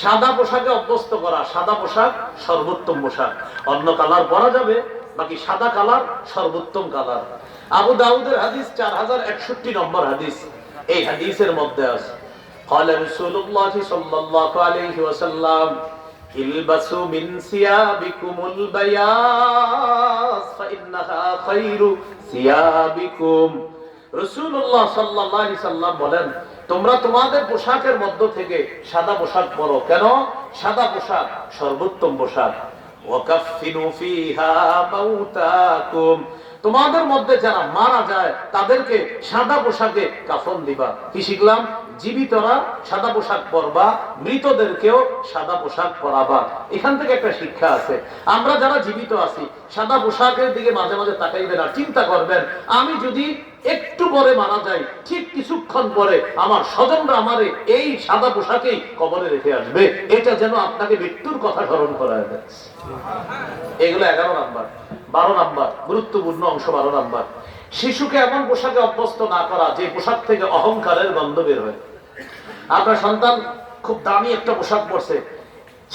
সাদা পোশাকে অভ্যস্ত করা। সাদা পোশাক সর্বোত্তম পোশাক। অন্য কালার পরা যাবে, বাকি সাদা কালার সর্বোত্তম কালার। আবু দাউদের হাদিস 4061 নম্বর হাদিস। এই হাদিসের মধ্যে আছে قال رسول الله صلى الله عليه وسلم البسوا من ثيابكم البياض فإنها خير ثيابكم। রাসূলুল্লাহ সাল্লাল্লাহু আলাইহি সাল্লাম বলেন, তোমরা তোমাদের পোশাকের মধ্য থেকে সাদা পোশাক পরো। কেন? সাদা পোশাক সর্বোত্তম পোশাক। ওয়াকাফিনু ফিহা মাউতাকুম। তোমাদের মধ্যে যারা মারা যায় তাদেরকে সাদা পোশাকে কাফন দিবা। কি শিখলাম? জীবিতরা সাদা পোশাক পরবা, মৃতদেরকেও সাদা পোশাক পরাবা। এখান থেকে একটা শিক্ষা আছে। আমরা যারা জীবিত আছি সাদা পোশাকের দিকে মাঝে মাঝে তাকাইবেন আর চিন্তা করবেন, আমি যদি একটু পরে মারা যাই, ঠিক কিছুক্ষণ পরে আমার স্বজনরা আমারে এই সাদা পোশাকেই কবরে রেখে আসবে। এটা যেন আপনাকে মৃত্যুর কথা স্মরণ করায় দেয়। এগুলো 11 নাম্বার। 12 নাম্বার গুরুত্বপূর্ণ অংশ। 12 নাম্বার, শিশুকে এমন পোশাকে অভ্যস্ত না করা যে পোশাক থেকে অহংকারের গন্ধ বের হয়। আপনার সন্তান খুব দামি একটা পোশাক পরছে,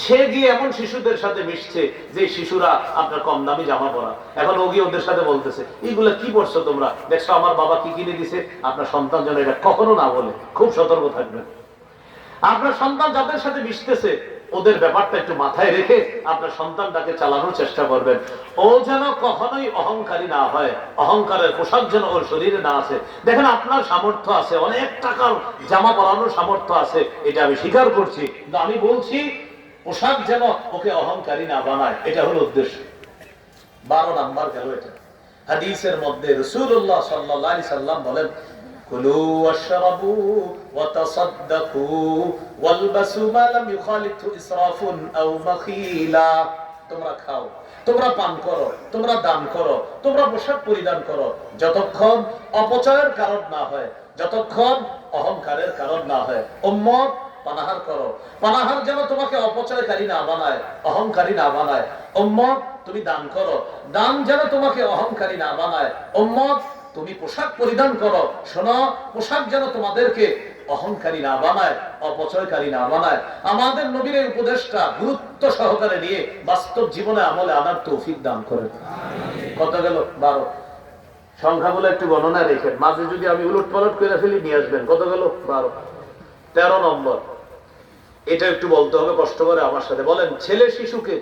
সে গিয়ে এমন শিশুদের সাথে মিশছে যে শিশুরা আপনার কম দামি জামা পরা। এখন ও গিয়ে ওদের সাথে বলতেছে, এইগুলা কি পরছো তোমরা, দেখছো আমার বাবা কি কিনে দিছে। আপনার সন্তান যেন এটা কখনো না বলে, খুব সতর্ক থাকবেন। আপনার সন্তান যাদের সাথে মিশতেছে ওদের ব্যাপারটা একটু মাথায় রেখে আপনার সন্তানটাকে চালানোর চেষ্টা করবেন। ও যেন কখনোই অহংকারী না হয়, অহংকারের পোশাক যেন ওর শরীরে না আছে। দেখেন আপনার সামর্থ্য আছে, অনেক টাকার জামা পরানোর সামর্থ্য আছে, এটা আমি স্বীকার করছি, কিন্তু আমি বলছি পোশাক যেন ওকে অহংকারী না বানায়, এটা হলো উদ্দেশ্য। 12 নাম্বার গেল এটা। হাদিসের মধ্যে রাসূলুল্লাহ সাল্লাল্লাহু আলাইহি সাল্লাম বলেন, কুলু ওয়াশরাবু ওয়াতাসাদ্দাকু ওয়ালবাসু মা লাম ইউখালিতু ইসরাফুন আও মাখিলা। তোমরা খাও, তোমরা পান করো, তোমরা দান করো, তোমরা পোশাক পরিধান করো, যতক্ষণ অপচয়ের কারণ না হয়, যতক্ষণ অহংকারের কারণ না হয়। উম্মত পানাহার করো, পানাহার যেন তোমাকে অপচয়কারী না বানায়, অহংকারী না বানায়। উম্মত তুমি দান করো, দান যেন তোমাকে অহংকারী না বানায়। উম্মত তুমি পোশাক পরিধান করো, শোনো, পোশাক যেন তোমাদেরকে অহংকারী না বানায়, অপচয়কারী না বানায়। আমাদের নবীর এই উপদেশটা গুরুত্ব সহকারে নিয়ে বাস্তব জীবনে আমলে আনার তৌফিক দান করেন। কত গেল? 12। সংখ্যাগুলো একটু গণনা রেখেন, মাঝে যদি আমি উলট পালট করে ফেলি নিয়ে আসবেন। কত গেল? 12। 13 নম্বর, এটা একটু বলতে হবে কষ্ট করে আমার সাথে বলেন। ছেলে শিশুকে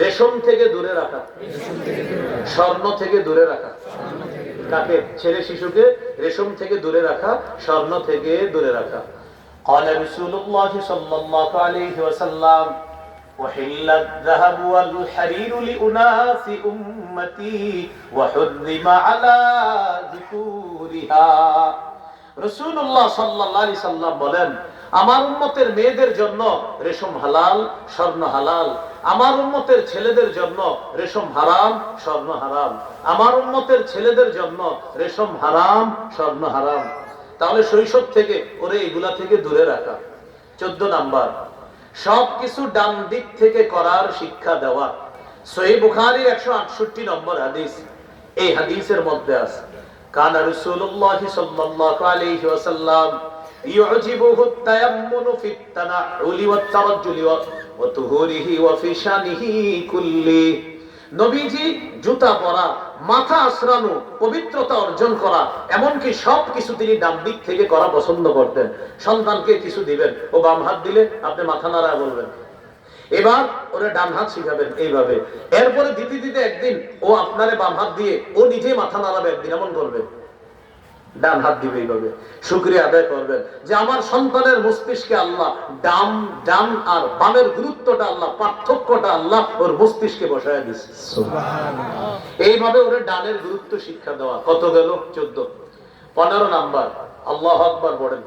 রেশম থেকে দূরে রাখা, স্বর্ণ থেকে দূরে রাখা। কাকে? ছেলে শিশুকে রেশম থেকে দূরে রাখা, স্বর্ণ থেকে দূরে রাখা। قال رسول الله صلى الله عليه وسلم وحل الذهب والحرير لأناس أمتي وحرم على ذكورها। রাসূলুল্লাহ সাল্লাল্লাহু আলাইহি সাল্লাম বলেন, আমার উম্মতের মেয়েদের জন্য রেশম হালাল, স্বর্ণ হালাল। আমার উম্মতের ছেলেদের জন্য রেশম হারাম, স্বর্ণ হারাম। আমার উম্মতের ছেলেদের জন্য রেশম হারাম, স্বর্ণ হারাম। তাহলে শৈশব থেকে ওরে এগুলা থেকে দূরে রাখা। 14 নাম্বার, সবকিছু ডান দিক থেকে করার শিক্ষা দেওয়া। সহিহ বুখারীর 168 নম্বর হাদিস। এই হাদিসের মধ্যে আছে, কানা রাসূলুল্লাহ সাল্লাল্লাহু আলাইহি ওয়াসাল্লাম ইউজিবুহু তায়াম্মুনু ফিত তানাউলি ওয়াত তারাজ্জুলি ওয়া তুহুরিহি ওয়া ফি শানিহি কুল্লি। নবীজি জুতা পরা, মাথা আশ্রানো, পবিত্রতা অর্জন করা, এমনকি সবকিছু তিনি ডান দিক থেকে করা পছন্দ করতেন। সন্তানকে কিছু দিবেন, ও বাম হাত দিলে আপনি মাথা নাড়ায় বলবেন, এবার ওরা ডান হাত শিখাবেন এইভাবে। এরপরে দিতে দিতে একদিন ও আপনারে বাম হাত দিয়ে ও নিজে মাথা নাড়াবে, একদিন এমন করবে, ডান হাত দিবে এইভাবে। শুকরিয়া আদায় করবেন যে আমার সন্তানের মস্তিষ্কে আল্লাহ ডান আর বামের গুরুত্বটা আল্লাহ, পার্থক্যটা আল্লাহ ওর মস্তিষ্কে বসায় দিচ্ছে। সুবহানাল্লাহ। এইভাবে ওরে ডানের গুরুত্ব শিক্ষা দেওয়া। কত গেল? 14। 15 নাম্বার আল্লাহু আকবার বলেন।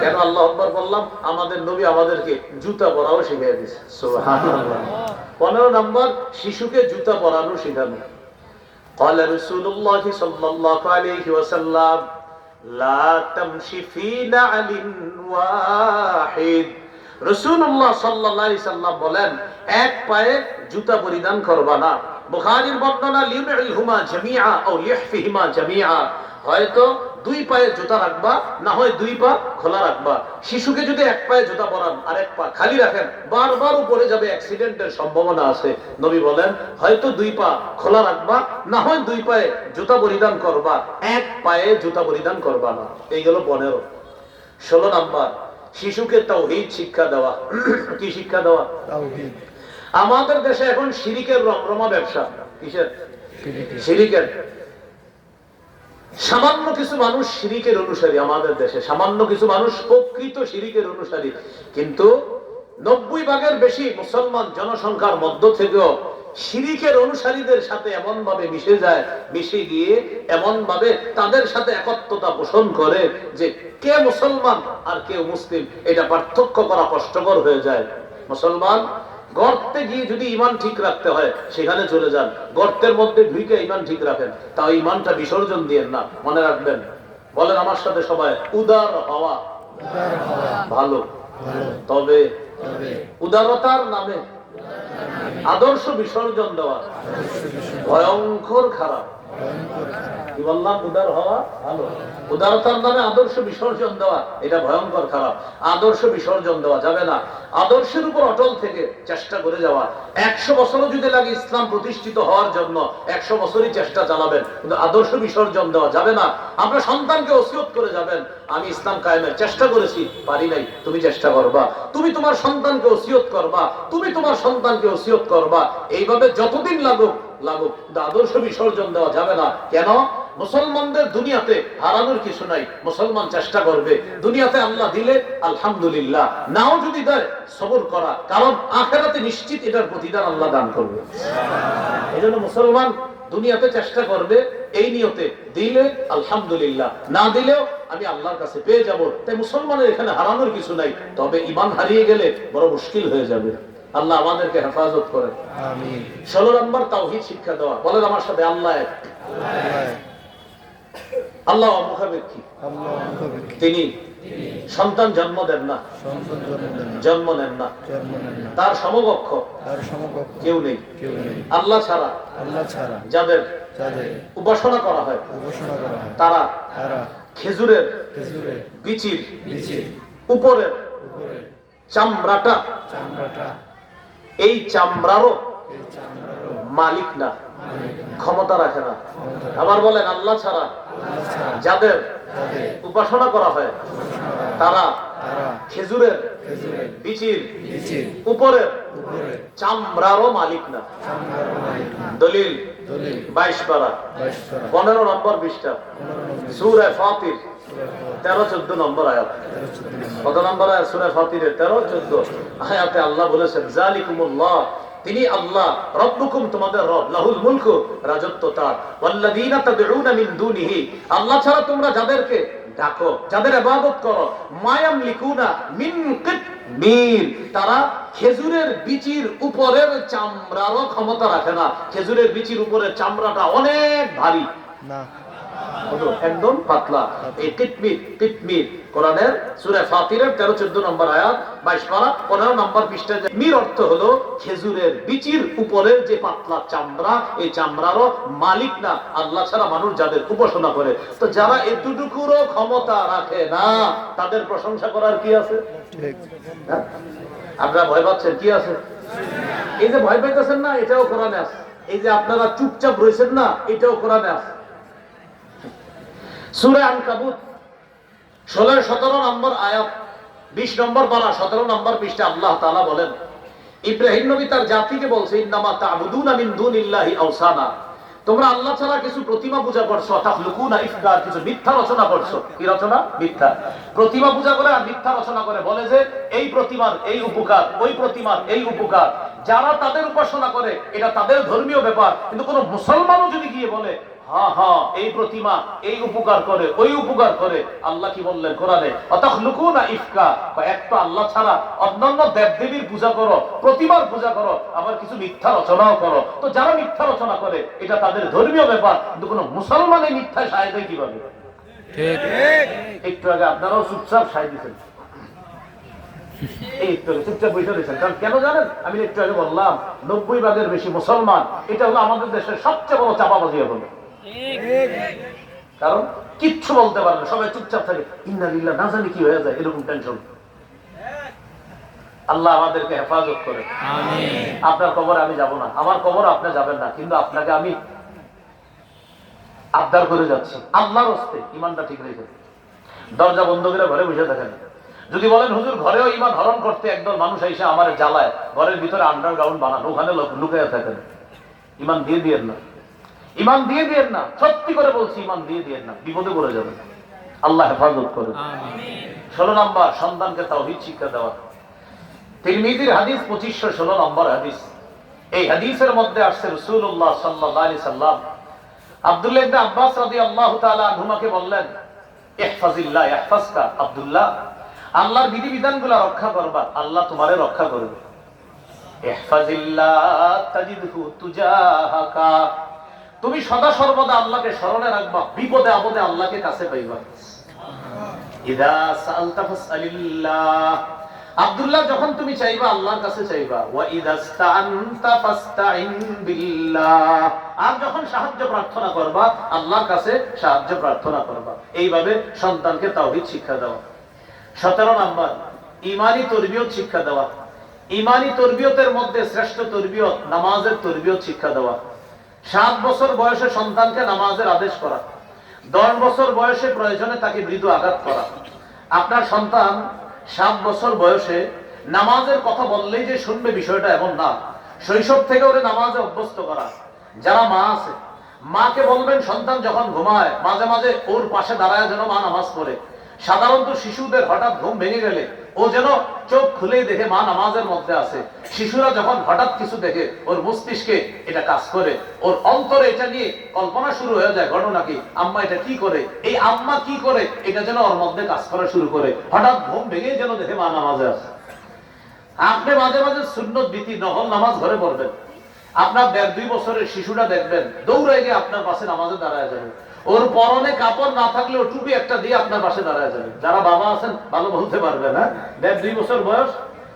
কেন আল্লাহু আকবার বললাম? আমাদের নবী আমাদেরকে জুতা পরাও শিখিয়ে দিয়েছে। সুবহানাল্লাহ। 15 নাম্বার শিশুকে জুতা পরানো শেখানো। قال رسول الله صلى الله عليه وسلم لا تمشي في نعل واحد। রাসূলুল্লাহ সাল্লাল্লাহু আলাইহি সাল্লাম বলেন, এক পায়ে জুতা পরিধান করবা না। বুখারীর বর্ণনা লিউনহুমা জামিআ আও লিহফিহিমা জামিআ, হয়তো দুই পায়ে জুতা রাখবা, না হয় দুই পা খোলা রাখবা। শিশুকে যদি এক পায়ে জুতা পরান আর এক পা খালি রাখেন, বারবার উপরে যাবে, অ্যাক্সিডেন্টের সম্ভাবনা আছে। নবী বলেন হয়তো দুই পা খোলা রাখবা, না হয় দুই পায়ে জুতা পরিধান করবা, এক পায়ে জুতা পরিধান করবা না। এই গেল 15। 16 নাম্বার শিশুকে তাওহীদ শিক্ষা দেওয়া। কি শিক্ষা দেওয়া? তাওহীদ। আমাদের দেশে এখন শিরিকের রমরমা ব্যবসা। কিসের? শিরিকের। সামান্য কিছু মানুষ শিরিকের অনুসারী আমাদের দেশে, সামান্য কিছু মানুষ প্রকৃত শিরিকের অনুসারী, কিন্তু 90 ভাগের বেশি মুসলমান জনসংখ্যার মধ্য থেকেও শিরিকের অনুসারীদের সাথে এমন ভাবে মিশে যায়, মিশে গিয়ে এমন ভাবে তাদের সাথে একত্বতা পোষণ করে যে কে মুসলমান আর কে মুসলিম এটা পার্থক্য করা কষ্টকর হয়ে যায়। মুসলমান গর্তে গিয়ে যদি ঈমান ঠিক রাখতে হয় সেখানে চলে যান, গর্তের মধ্যে ঢুকে ঈমান ঠিক রাখেন, তাও ঈমানটা বিসর্জন দিয়েন না। মনে রাখবেন, বলেন আমার সাথে সবাই, উদার হওয়া ভালো, তবে উদারতার নামে আদর্শ বিসর্জন দেওয়া ভয়ঙ্কর খারাপ। কি বললাম? উদার হওয়া ভালো, উদারতার নামে আদর্শ বিসর্জন দেওয়া এটা ভয়ঙ্কর খারাপ। আদর্শ বিসর্জন দেওয়া যাবে না। আদর্শের উপর অটল থেকে চেষ্টা করে যাওয়া। 100 বছরও যদি লাগে ইসলাম প্রতিষ্ঠিত হওয়ার জন্য 100 বছরই চেষ্টা চালাবেন, কিন্তু আদর্শ বিসর্জন দেওয়া যাবে না। আপনার সন্তানকে ওসিয়ত করে যাবেন, আমি ইসলাম কায়েমের চেষ্টা করেছি, পারি নাই, তুমি চেষ্টা করবা। তুমি তোমার সন্তানকে ওসিয়ত করবা, তুমি তোমার সন্তানকে ওসিয়ত করবা। এইভাবে যতদিন লাগুক, কিন্তু আদর্শ বিসর্জন দেওয়া যাবে না। কেন? মুসলমানদের দুনিয়াতে হারানোর কিছু নাই, মুসলমান চেষ্টা করবে। দুনিয়াতে আল্লাহ দিলে আলহামদুলিল্লাহ, নাও যদি দেয় সবর করা, কারণ আখিরাতে নিশ্চিত এটার প্রতিদান আল্লাহ দান করবে। এজন্য মুসলমান দুনিয়াতে চেষ্টা করবে এই নিয়তে, দিলে আলহামদুলিল্লাহ, না দিলেও আমি আল্লাহর কাছে পেয়ে যাব। তাই মুসলমানের এখানে হারানোর কিছু নাই, তবে ঈমান হারিয়ে গেলে বড় মুশকিল হয়ে যাবে। আল্লাহ আমাদেরকে হেফাজত করেন। আমিন। 16 নম্বর তাওহীদ শিক্ষা দেওয়া। বলেন আমার সাথে, আল্লাহ এক। আল্লাহ মুখাপেক্ষী। তিনি সন্তান জন্ম দেন না, জন্ম নেন না, তার সমকক্ষ কেউ নেই আল্লাহ ছাড়া। যাদের উপাসনা করা হয় তারা খেজুরের বিচির উপরের চামড়াটা, এই চামড়ারও মালিক না, ক্ষমতা রাখে না। আবার বলেন আল্লাহ ছাড়া যাদের উপাসনা করা হয় তারা খেজুরের বিচির উপরের চামড়ারও মালিক না। দলিল 22 পারা 15 নম্বর পৃষ্ঠা, সূরা ফাতির 13-14 নম্বর আয়াত। কত নম্বর আয়াত? সূরা ফাতিরের 13-14 আয়াতে আল্লাহ বলেছেন, জালিকুমুল্লাহ, তিনি আল্লাহ, রব্বুকুম, তোমাদের রব, লাহুল মুলকু, রাজত্ব তার, ওয়াল্লাযীনা তাদউনা মিন দুনিহি, আল্লাহ ছাড়া তোমরা যাদেরকে ডাকো, যাদের ইবাদত করো, মায়ামলিকুনা মিন কিতমির, তারা খেজুরের বিচির উপরের চামড়ারও ক্ষমতা রাখে না। খেজুরের বিচির উপরের চামড়াটা অনেক ভারী না, একদম পাতলা। এই কিতমির কিতমির কোরআনের সূরা ফাতিরের 13-14 নম্বর আয়াত 22 পারা 15 নম্বর পৃষ্ঠায়। মির অর্থ হলো খেজুরের বিচির উপরের যে পাতলা চামড়া, এই চামড়ারও মালিক না আল্লাহ ছাড়া মানুষ যাদের উপাসনা করে। তো যারা এতটুকুরও ক্ষমতা রাখে না তাদের প্রশংসা করার কি আছে? আপনারা ভয় পাচ্ছেন, কি আছে? এই যে ভয় পাইতেছেন না, এটাও কোরআনে আছে। এই যে আপনারা চুপচাপ রয়েছেন না, এটাও কোরআনে আছে। সূরা আনকাবুত 16-17 নম্বর আয়াত 20 নম্বর পারা 17 নম্বর পৃষ্ঠা আল্লাহ তাআলা বলেন, ইব্রাহিম নবী তার জাতিকে বলছে, ইন্নামা তা'বুদুনা মিন দুনিল্লাহি আওসানা, তোমরা আল্লাহ ছাড়া কিছু প্রতিমা পূজা করছো, তাখলুকুনা ইফকা, কিছু মিথ্যা রচনা করছো। কি রচনা? মিথ্যা। প্রতিমা পূজা করে আর মিথ্যা রচনা করে, বলে যে এই প্রতিমার এই উপকার, ওই প্রতিমার এই উপকার। যারা তাদের উপাসনা করে এটা তাদের ধর্মীয় ব্যাপার, কিন্তু কোন মুসলমানও যদি গিয়ে বলে হ্যাঁ হ্যাঁ এই প্রতিমা এই উপকার করে, ওই উপকার করে, আল্লাহ কি বললেন কোরআনে? অতাখলুকুনা ইফকা, একটা আল্লাহ ছাড়া অন্যান্য দেবদেবীর পূজা করো, প্রতিমার পূজা করো, আবার কিছু মিথ্যা রচনাও করো। তো যারা মিথ্যা রচনা করে এটা তাদের ধর্মীয় ব্যাপার, কিন্তু কোন মুসলমানের মিথ্যায় সায় দেয় কিভাবে? ঠিক। একটু আগে আপনারাও চুপচাপ সায় দিচ্ছেন, এই একটু চুপচাপ বসে রয়েছেন। কারণ কেন জানেন? আমি একটু আগে বললাম 90 ভাগের বেশি মুসলমান, এটা হলো আমাদের দেশের সবচেয়ে বড় চাপাবাজি এখন। কারণ কিচ্ছু বলতে পারে না, সবাই চুপচাপ থাকে, ইন্না লিল্লাহ, না জানি কি হয়ে যায়, এরকম টেনশন। আল্লাহ আমাদেরকে হেফাজত করে। আমিন। আপনার কবরে আমি যাব না, আমার কবরে আপনি যাবেন না, কিন্তু আপনাকে আমি আবদার করে যাচ্ছি আল্লাহর হস্তে ঈমানটা ঠিক রেখে। দরজা বন্ধ করে ঘরে বসে থাকেন। যদি বলেন হুজুর ঘরেও ঈমান হরণ করতে একদল মানুষ এসে আমার জ্বালায়, ঘরের ভিতরে আন্ডারগ্রাউন্ড বানান, ওখানে লুকিয়ে থাকেন, ঈমান দিয়ে দিয়েন না, ঈমান দিয়ে দিয়েন না, সত্যি করে বলছি, ঈমান দিয়ে দিয়েন না, বিপদে পড়ে যাবেন। আল্লাহ হেফাজত করে। 16 নম্বর, সন্তানকে তাওহীদ শিক্ষা দেওয়া। তিরমিজির হাদিস 2516 নম্বর হাদিস। এই হাদিসের মধ্যে আসছে রাসূলুল্লাহ সাল্লাল্লাহু আলাইহি সাল্লাম আব্দুল্লাহ ইবনে আব্বাস রাদিয়াল্লাহু তাআলা আনহুমাকে বললেন, ইহফাজিল্লাহ ইয়াহফাজকা, আব্দুল্লাহ আল্লাহর বিধিবিধানগুলো রক্ষা করবা, আল্লাহ তোমারে রক্ষা করবে। ইহফাজিল্লাহ তাজিদহু তুজাহাকা, তুমি সদা সর্বদা আল্লাহকে স্মরণে রাখবা, বিপদে আপদে আল্লাহকে কাছে পাইবা। ইযা সাআলতা ফাসআলিল্লাহ, আব্দুল্লাহ যখন তুমি চাইবা আল্লাহর কাছে চাইবা। ওয়া ইযা ইসতাআনতা ফাসতাইন বিল্লাহ, আর যখন সাহায্য প্রার্থনা করবা আল্লাহর কাছে সাহায্য প্রার্থনা করবা। এইভাবে সন্তানকে তাওহীদ শিক্ষা দেওয়া। 17 নম্বর, ঈমানি তরবিয়ত শিক্ষা দেওয়া। ঈমানি তরবিয়তের মধ্যে শ্রেষ্ঠ তরবিয়ত নামাজের তরবিয়ত শিক্ষা দেওয়া। 7 বছর বয়সে সন্তানকে নামাজের আদেশ করা, 10 বছর বয়সে প্রয়োজনে তাকে মৃদু আঘাত করা। আপনার সন্তান 7 বছর বয়সে নামাজের কথা বললেই যে শুনবে বিষয়টা এমন না, শৈশব থেকে ওরে নামাজে অভ্যস্ত করা। যারা মা আছে, মাকে বলবেন সন্তান যখন ঘুমায় মাঝে মাঝে ওর পাশে দাঁড়ায় যেন মা নামাজ পড়ে। সাধারণত শিশুদের হঠাৎ ঘুম ভেঙে গেলে ও যেন চোখ খুলেই দেখে মা নামাজের মধ্যে আছে। শিশুরা যখন হঠাৎ কিছু দেখে ওর মস্তিষ্কে এটা কাজ করে, ওর অন্তরে এটা নিয়ে কল্পনা শুরু হয়ে যায়, ঘটনা কি, আম্মা এটা কি করে, এই আম্মা কি করে, এটা যেন ওর মধ্যে কাজ করা শুরু করে। হঠাৎ ঘুম ভেঙে যেন দেখে মা নামাজে আছে। আপনি মাঝে মাঝে সুন্নত বিধি নফল নামাজ ঘরে পড়বেন, আপনার 1.5-2 বছরের শিশুটা দেখবেন দৌড়ে গিয়ে আপনার পাশে নামাজে দাঁড়ায় যাবে। ওর পরনে কাপড় না থাকলেও টুপি একটা দিয়ে আপনার পাশে দাঁড়ায় যাবে। যারা বাবা আছেন ভালো বলতে পারবেন, হ্যাঁ, 1.5-2 বছর বয়স,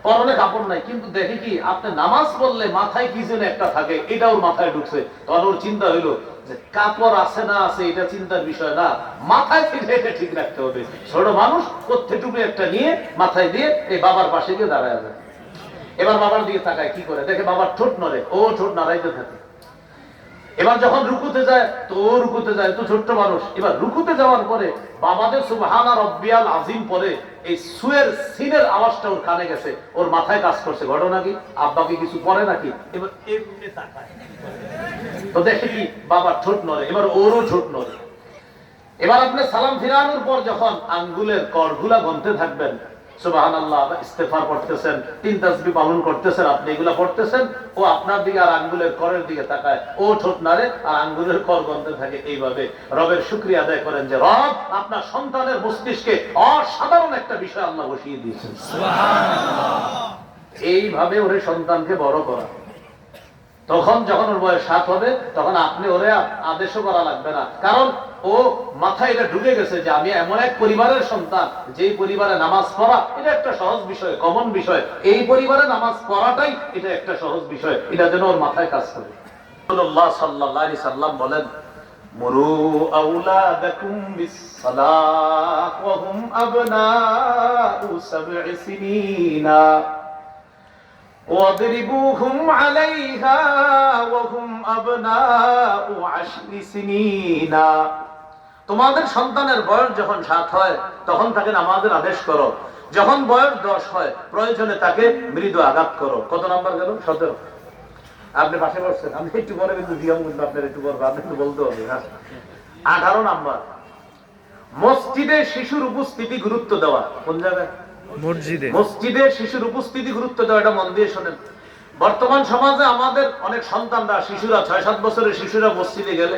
পরনে কাপড় নাই, কিন্তু দেখে কি আপনি নামাজ পড়লে মাথায় কি যেন একটা থাকে, এটা ওর মাথায় ঢুকছে। তখন ওর চিন্তা হইলো যে কাপড় আছে না আছে এটা চিন্তার বিষয় না, মাথায় থেকে এটা ঠিক রাখতে হবে। ছোট মানুষ কোত্থে টুপি একটা নিয়ে মাথায় দিয়ে এই বাবার পাশে গিয়ে দাঁড়ায় যায়। এবার বাবার দিকে তাকায়, কি করে দেখে বাবার ঠোঁট নড়ে, ও ঠোঁট নাড়াইতে থাকে। এবার যখন রুকুতে যায় তো ও রুকুতে যায়, তো ছোট্ট মানুষ। এবার রুকুতে যাওয়ার পরে বাবাদের সুবহানা রাব্বিয়াল আযীম পরে এই সুয়ের সিনের আওয়াজটা ওর কানে গেছে, ওর মাথায় কাজ করছে। ঘটনা কি, আব্বাকে কিছু পড়ে নাকি, এবার এমনি তাকায় তো দেখে কি বাবার ঠোঁট নড়ে, এবার ওরও ঠোঁট নড়ে। এবার আপনি সালাম ফিরানোর পর যখন আঙ্গুলের করগুলা গুনতে থাকবেন, সুবহানাল্লাহ, ইস্তেগফার পড়তেছেন, 3 তাসবিহ পালন করতেছেন, আপনি এগুলা পড়তেছেন, ও আপনার দিকে আর আঙ্গুলের করের দিকে তাকায়, ও ঠোঁট নাড়ে আর আঙ্গুলের কর গুনতে থাকে। এইভাবে রবের শুকরিয়া আদায় করেন যে রব আপনার সন্তানের মস্তিষ্কে অসাধারণ একটা বিষয় আল্লাহ বসিয়ে দিয়েছেন। সুবহানাল্লাহ। এইভাবে ওরে সন্তানকে বড় করা। তখন যখন ওর বয়স 7 হবে তখন আপনি ওরে আদেশও করা লাগবে না, কারণ ও মাথায় এটা ঢুকে গেছে যে আমি এমন এক পরিবারের সন্তান যেই পরিবারে নামাজ পড়া এটা একটা সহজ বিষয়, কমন বিষয়। এই পরিবারে নামাজ পড়াটাই এটা একটা সহজ বিষয়, এটা যেন ওর মাথায় কাজ করে। রাসূলুল্লাহ সাল্লাল্লাহু আলাইহি সাল্লাম বলেন, মুরু আওলাদাকুম বিস-সালাত ওয়া হুম আবনাউ 7 সিনিনা ওয়াদরিবুহুম আলাইহা ওয়া হুম আবনাউ 10 সিনিনা। তোমাদের সন্তানের বয়স যখন 7 হয় তখন তাকে নামাজের আদেশ করো, যখন বয়স 10 হয় প্রয়োজনে তাকে মৃদু আঘাত করো। কত নাম্বার গেল? 17। আপনি পাশে বসছেন, আমি একটু পরে কিন্তু দিয়াম, কিন্তু আপনার একটু পরে আপনি একটু বলতে হবে। 18 নাম্বার, মসজিদে শিশুর উপস্থিতি গুরুত্ব দেওয়া। কোন জায়গায়? মসজিদে শিশুর উপস্থিতি গুরুত্ব দেওয়া। এটা মন দিয়ে শোনেন। বর্তমান সমাজে আমাদের অনেক সন্তানরা, শিশুরা 6-7 বছরের শিশুরা মসজিদে গেলে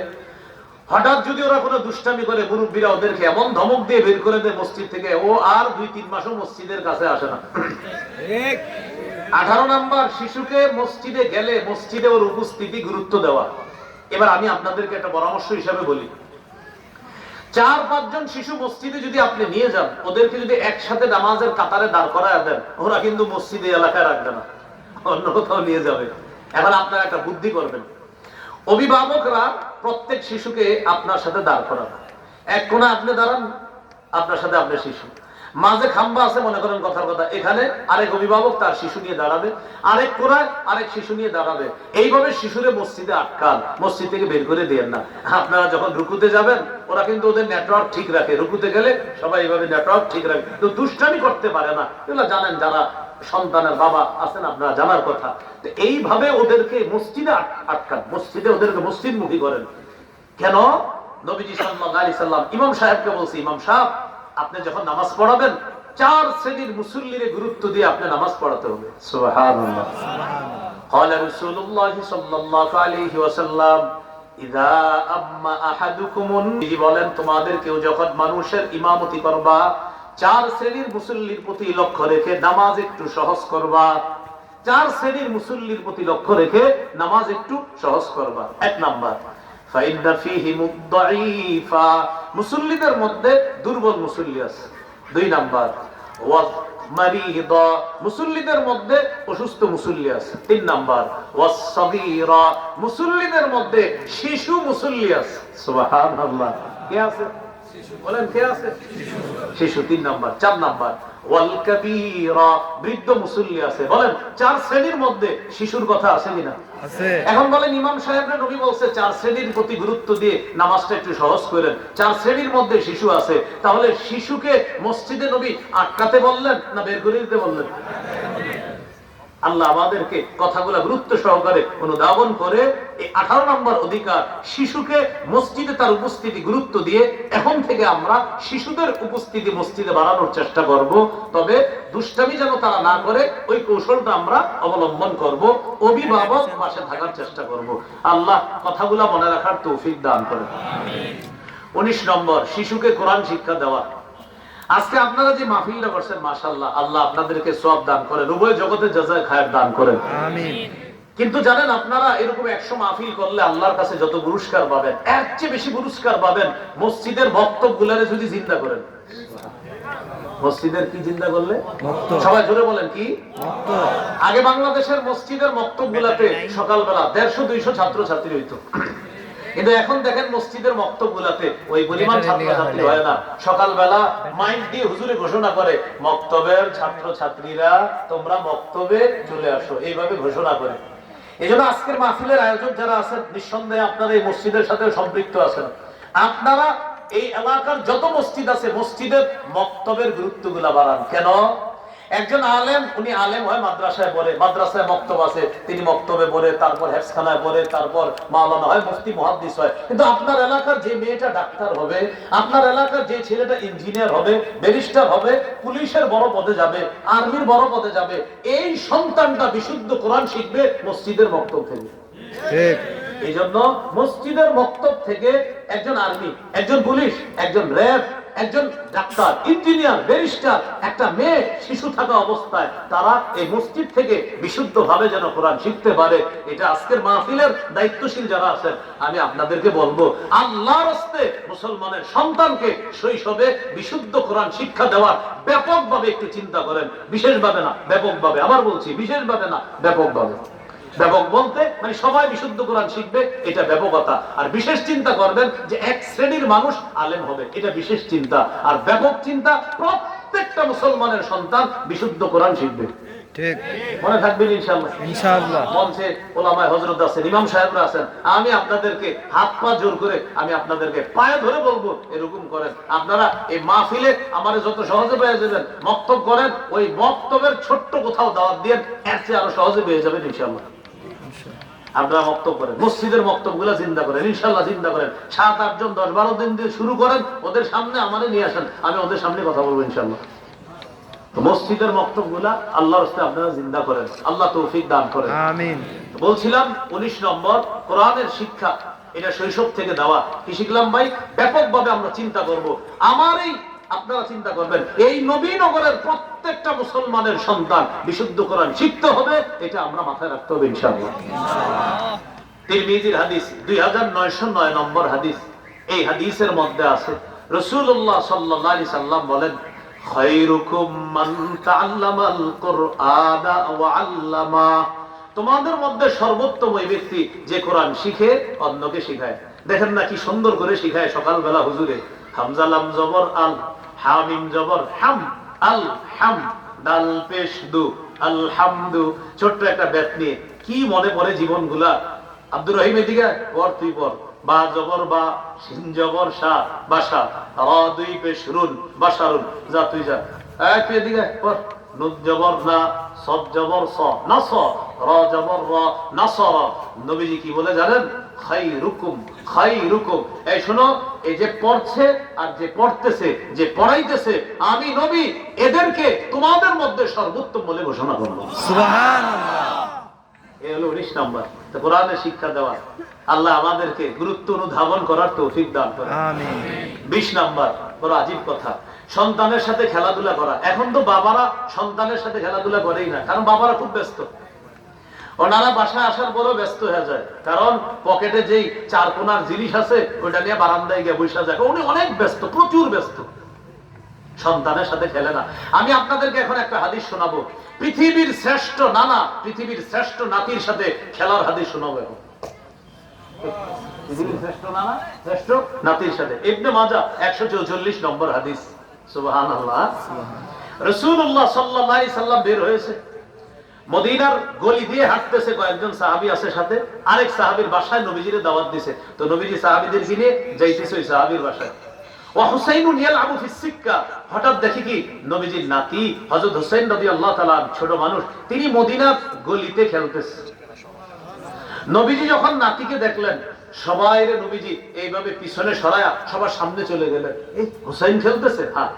হঠাৎ যদি ওরা কোনো দুষ্টামি করে, মুরব্বীরা ওদেরকে এমন ধমক দিয়ে বের করে দেয় মসজিদ থেকে, ও আর 2-3 মাসও মসজিদের কাছে আসে না। 18 নাম্বার, শিশুকে মসজিদে গেলে মসজিদে ওর উপস্থিতি গুরুত্ব দেওয়া। এবার আমি আপনাদেরকে একটা পরামর্শ হিসাবে বলি, 4-5 জন শিশু মসজিদে যদি আপনি নিয়ে যান, ওদেরকে যদি একসাথে নামাজের কাতারে দাঁড় করায় দেন, ওরা কিন্তু মসজিদে এলাকায় রাখবে না, অন্য কোথাও নিয়ে যাবে। এখন আপনারা একটা বুদ্ধি করবেন, অভিভাবকরা প্রত্যেক শিশুকে আপনার সাথে দাঁড় করাবেন। এক কোণে আপনি দাঁড়ান, আপনার সাথে আপনার শিশু, মাঝে খাম্বা আছে মনে করেন কথার কথা, এখানে আরেক অভিভাবক তার শিশু নিয়ে দাঁড়াবে, আরেক কোণায় আরেক শিশু নিয়ে দাঁড়াবে। এইভাবে শিশুরে মসজিদে আটকান, মসজিদ থেকে বের করে দেন না। আপনারা যখন রুকুতে যাবেন, ওরা কিন্তু ওদের নেটওয়ার্ক ঠিক রাখে, রুকুতে গেলে সবাই এইভাবে নেটওয়ার্ক ঠিক রাখে, তো দুষ্টামি করতে পারে না। এগুলো জানেন, যারা সন্তানের বাবা আছেন আপনারা জানার কথা। তো এইভাবে ওদেরকে মসজিদে আটকান, মসজিদে ওদেরকে মসজিদমুখী করেন। কেন? নবীজি সাল্লাল্লাহু আলাইহি সাল্লাম ইমাম সাহেবকে বলছে, ইমাম সাহেব আপনি যখন নামাজ পড়াবেন 4 শ্রেণীর মুসল্লিরে গুরুত্ব দিয়ে আপনি নামাজ পড়াতে হবে। সুবহানাল্লাহ। ক্বালা রাসূলুল্লাহ সাল্লাল্লাহু আলাইহি ওয়াসাল্লাম, ইযা আম্মা আহাদুকুমুন, বলেন তোমাদের কেউ যখন মানুষের ইমামতি করবা, 4 শ্রেণীর মুসল্লির প্রতি লক্ষ্য রেখে নামাজ একটু সহজ করবা। 4 শ্রেণীর মুসল্লির প্রতি লক্ষ্য রেখে নামাজ একটু সহজ করবা। 1 নাম্বার, ফাইন্না ফীহিমুদ দাঈফা, মুসল্লিদের মধ্যে দুর্বল মুসল্লি আছে। 2 নাম্বার, ওয়াজ মারিদা, মুসল্লিদের মধ্যে অসুস্থ মুসল্লি আছে। 3 নাম্বার, ওয়াস সাগীরা, মুসল্লিদের মধ্যে শিশু মুসল্লি আছে। সুবহানাল্লাহ। কে আছে? বলেন কে আছে? শিশু। 3 নাম্বার। 4 নাম্বার, ওয়াল কাবীরা, বৃদ্ধ মুসল্লি আছে। বলেন 4 শ্রেণীর মধ্যে শিশুর কথা আছে কিনা? আছে। এখন বলেন ইমাম সাহেবরা নবী বলছে 4 শ্রেণীর প্রতি গুরুত্ব দিয়ে নামাজটা একটু সহজ করেন, 4 শ্রেণীর মধ্যে শিশু আছে। তাহলে শিশুকে মসজিদে নবী আটকাতে বললেন না বের করে দিতে বললেন? আল্লাহ আমাদেরকে কথাগুলো গুরুত্ব সহকারে অনুধাবন করে এই 18 নম্বর অধিকার, শিশুকে মসজিদে তার উপস্থিতি গুরুত্ব দিয়ে এখন থেকে আমরা শিশুদের উপস্থিতি মসজিদে বাড়ানোর চেষ্টা করব। তবে দুষ্টামি যেন তারা না করে ওই কৌশলটা আমরা অবলম্বন করব, অভিভাবক পাশে থাকার চেষ্টা করব। আল্লাহ কথাগুলো মনে রাখার তৌফিক দান করেন। 19 নম্বর, শিশুকে কোরআন শিক্ষা দেওয়া। আজকে আপনারা যে মাহফিলটা করছেন, মাশাআল্লাহ, আল্লাহ আপনাদেরকে সওয়াব দান করেন, উভয় জগতে জাযায়ে খায়ের দান করেন। আমিন। কিন্তু জানেন আপনারা এরকম 100 মাহফিল করলে আল্লাহর কাছে যত পুরস্কার পাবেন, এর চেয়ে বেশি পুরস্কার পাবেন মসজিদের বক্তব্যগুলোরে যদি জিন্দা করেন। মসজিদের কি জিন্দা করলে? সবাই জোরে বলেন কি? আগে বাংলাদেশের মসজিদের বক্তব্যগুলোতে সকালবেলা 150-200 ছাত্র ছাত্রী হইতো, কিন্তু এখন দেখেন মসজিদের মক্তবগুলাতে ওই পরিমাণ ছাত্রছাত্রী হয় না। সকালবেলা মাইক দিয়ে হুজুরে ঘোষণা করে, মক্তবের ছাত্র ছাত্রীরা তোমরা মক্তবে চলে আসো, এইভাবে ঘোষণা করে। এই জন্য আজকের মাহফিলের আয়োজক যারা আছেন, নিঃসন্দেহে আপনারা এই মসজিদের সাথে সম্পৃক্ত আছেন। আপনারা এই এলাকার যত মসজিদ আছে মসজিদের মক্তবের গুরুত্বগুলা বাড়ান। কেন? একজন আলেম, উনি আলেম হয় মাদ্রাসায় পড়ে, মাদ্রাসায় মক্তব আছে, তিনি মক্তবে পড়ে, তারপর হেফজখানায় পড়ে, তারপর মাওলানা হয়, মুফতি মুহাদ্দিস হয়। কিন্তু আপনার এলাকার যে মেয়েটা ডাক্তার হবে, আপনার এলাকার যে ছেলেটা ইঞ্জিনিয়ার হবে, ব্যারিস্টার হবে, পুলিশের বড় পদে যাবে, আর্মির বড় পদে যাবে, এই সন্তানটা বিশুদ্ধ কোরআন শিখবে মসজিদের মক্তব থেকে। ঠিক। এই জন্য মসজিদের মক্তব থেকে একজন আর্মি, একজন পুলিশ, একজন র্যাব, একজন ডাক্তার, ইঞ্জিনিয়ার, ব্যারিস্টার, একটা মেয়ে শিশু থাকা অবস্থায় তারা এই মসজিদ থেকে বিশুদ্ধভাবে যেন কোরআন শিখতে পারে। এটা আজকের মাহফিলের দায়িত্বশীল যারা আছেন, আমি আপনাদেরকে বলবো, আল্লাহর হস্তে মুসলমানের সন্তানকে শৈশবে বিশুদ্ধ কোরআন শিক্ষা দেওয়ার ব্যাপকভাবে একটু চিন্তা করেন। বিশেষভাবে না, ব্যাপকভাবে। আবার বলছি, বিশেষভাবে না, ব্যাপকভাবে। ব্যাপক বলতে মানে সবাই বিশুদ্ধ কোরআন শিখবে, এটা ব্যাপকতা। আর বিশেষ চিন্তা করবেন যে এক শ্রেণীর মানুষ আলেম হবে, এটা বিশেষ চিন্তা। আর ব্যাপক চিন্তা, প্রত্যেকটা মুসলমানের সন্তান বিশুদ্ধ কোরআন শিখবে।
ঠিক,
মনে থাকবেন ইনশাআল্লাহ।
ইনশাআল্লাহ।
মঞ্চে ওলামায়ে হযরত আছেন, ইমাম সাহেবরা আছেন, আমি আপনাদেরকে হাত পা জোর করে আমি আপনাদেরকে পায়ে ধরে বলবো, এরকম করেন। আপনারা এই মাহফিলে আমারে যত সহজে পেয়ে যাবেন, মক্তব করেন, ওই মক্তবের ছোট্ট কোথাও দাওয়াত দিয়ে এর চেয়ে আরো সহজে পেয়ে যাবেন ইনশাআল্লাহ। আপনারা মক্তব করেন, মসজিদের মক্তবগুলা জিন্দা করেন, ইনশাআল্লাহ জিন্দা করেন। 7-8 জন 10-12 দিন দিয়ে শুরু করেন, ওদের সামনে আমারে নিয়ে আসেন, আমি ওদের সামনে কথা বলবো ইনশাআল্লাহ। তো মসজিদের মক্তবগুলা আল্লাহর রাস্তায় আপনারা জিন্দা করেন, আল্লাহ তৌফিক দান করেন, আমিন। বলছিলাম 19 নম্বর কোরআনের শিক্ষা, এটা শৈশব থেকে দেওয়া। কি শিখলাম ভাই? ব্যাপকভাবে আমরা চিন্তা করব। আমার এই আপনারা চিন্তা করবেন, এই নবীনগরের প্রত্যেকটা মুসলমানের সন্তান বিশুদ্ধ কোরআন শিখতে হবে, এটা আমরা মাথায় রাখতে হবে ইনশাআল্লাহ। তিরমিজির হাদিস 2909 নম্বর হাদিস। এই হাদিসের মধ্যে আছে রাসূলুল্লাহ সাল্লাল্লাহু আলাইহি সাল্লাম বলেন, খায়রুকুম মান তাআল্লামাল কুরআনা ওয়া আল্লামা। তোমাদের মধ্যে সর্বোত্তম ওই ব্যক্তি যে কোরআন শিখে অন্যকে শিখায়। দেখেন না কি সুন্দর করে শিখায় সকালবেলা হুজুরে। হামজা লাম জবর আল, হামিম জবর হাম, আল হাম, দাল পেশ দু, আলহামদু। ছোট্ট একটা ব্যাত নিয়ে কি মনে পড়ে জীবনগুলা। আব্দুর রহিম এদিকে পর, তুই পর। বা জবর বা, শিন জবর শা, বাসা, রা দুই পেশ রুন, বাসারুন, যা তুই যা। তুই এদিকে পর। নুন জবর না, সদ জবর স, নাস, র জবর র, নাসর। নবীজি কি বলে জানেন? খায়রুকুম, খায়রুকুম। এই শোনো, এই যে পড়ছে আর যে পড়তেছে, যে পড়াইতেছে, আমি নবী এদেরকে তোমাদের মধ্যে সর্বোত্তম বলে ঘোষণা করব।
সুবহানাল্লাহ।
এই হলো 19 নম্বর কোরআনের শিক্ষা দেওয়া। আল্লাহ আমাদেরকে গুরুত্ব অনুধাবন করার তৌফিক দান করেন, আমিন। 20 নম্বর, বড় আজীব কথা, সন্তানের সাথে খেলাধুলা করা। এখন তো বাবারা সন্তানের সাথে খেলাধুলা করেই না, কারণ বাবারা খুব ব্যস্ত। ওনারা বাসায় আসার পরও ব্যস্ত হয়ে যায়, কারণ পকেটে যেই 4 কোণার জিনিস আছে ওটা নিয়ে বারান্দায় গিয়ে বসে যায়। উনি অনেক ব্যস্ত, প্রচুর ব্যস্ত, সন্তানের সাথে খেলে না। আমি আপনাদেরকে এখন একটা হাদিস শোনাবো, পৃথিবীর শ্রেষ্ঠ নানা, পৃথিবীর শ্রেষ্ঠ নাতির সাথে খেলার হাদিস শোনাবো এখন। পৃথিবীর শ্রেষ্ঠ নানা, শ্রেষ্ঠ নাতির সাথে। ইবনে মাজাহ 144 নম্বর হাদিস। সুবহানাল্লাহ। রাসূলুল্লাহ সাল্লাল্লাহু আলাইহি সাল্লাম বের হয়েছে, মদিনার গলি দিয়ে হাঁটতেছে, কয়েকজন সাহাবী আছে সাথে। আরেক সাহাবীর বাসায় নবীজির দাওয়াত দিয়েছে, তো নবীজি সাহাবীদের নিয়ে যাইতেছে ওই সাহাবীর বাসায়। ওয়া হুসাইনুন ইয়ালআবু ফিস সিক্কা। হঠাৎ দেখি কি নবীজির নাতি হযরত হুসাইন রাদিয়াল্লাহু তাআলা, ছোট মানুষ, তিনি মদিনার গলিতে খেলতেছে। নবীজি যখন নাতিকে দেখলেন, সবাই রে নবীজি এইভাবে পিছনে সরায়া সবার সামনে চলে গেলেন। এই হুসাইন খেলতেছে। হ্যাঁ,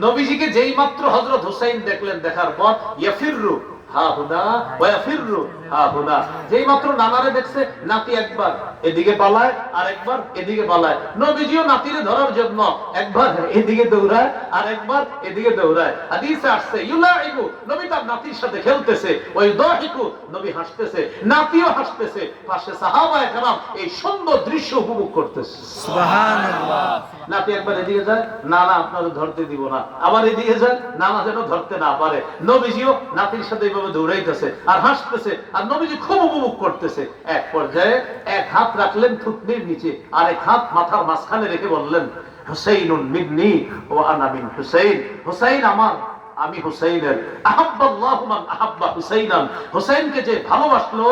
নবীজিকে যেই মাত্র হযরত হুসাইন দেখলেন, দেখার পর ইয়াফিরু হা হুনা ওয়া ইয়াফিরু হা হুনা, যেই মাত্র নানারে দেখছে, নাতি একবার এদিকে পালায় আর একবার এদিকে পালায়। নবীজিও নাতিরে ধরার জন্য একবার এদিকে দৌড়ায় আর একবার এদিকে দৌড়ায়। হাদিসে আসছে ইউলাইবু, নবী তার নাতির সাথে খেলতেছে, ওই দাহিকু, নবী হাসতেছে, নাতিও হাসতেছে, পাশে সাহাবায়ে কেরাম এই সুন্দর দৃশ্য উপভোগ করতেছে। সুবহানাল্লাহ। নাতি একবার এদিকে যায়, না না আপনারা ধরতে দিব না, আবার এদিকে যায়, নানা যেন ধরতে না পারে। নবীজিও নাতির সাথে এইভাবে দৌড়াইতেছে আর হাসতেছে, আর নবীজি খুব উপভোগ করতেছে। এক পর্যায়ে এক হাত রাখলেন থুতনির নিচে, আর এক হাত মাথার মাঝখানে রেখে বললেন, হুসাইনুন মিন্নি ওয়া আনা মিন হুসাইন। হুসাইন আমার, আমি হুসাইনের। আহাব্বাল্লাহু মান আহাব্বা হুসাইনান। হুসাইনকে যে ভালোবাসলো,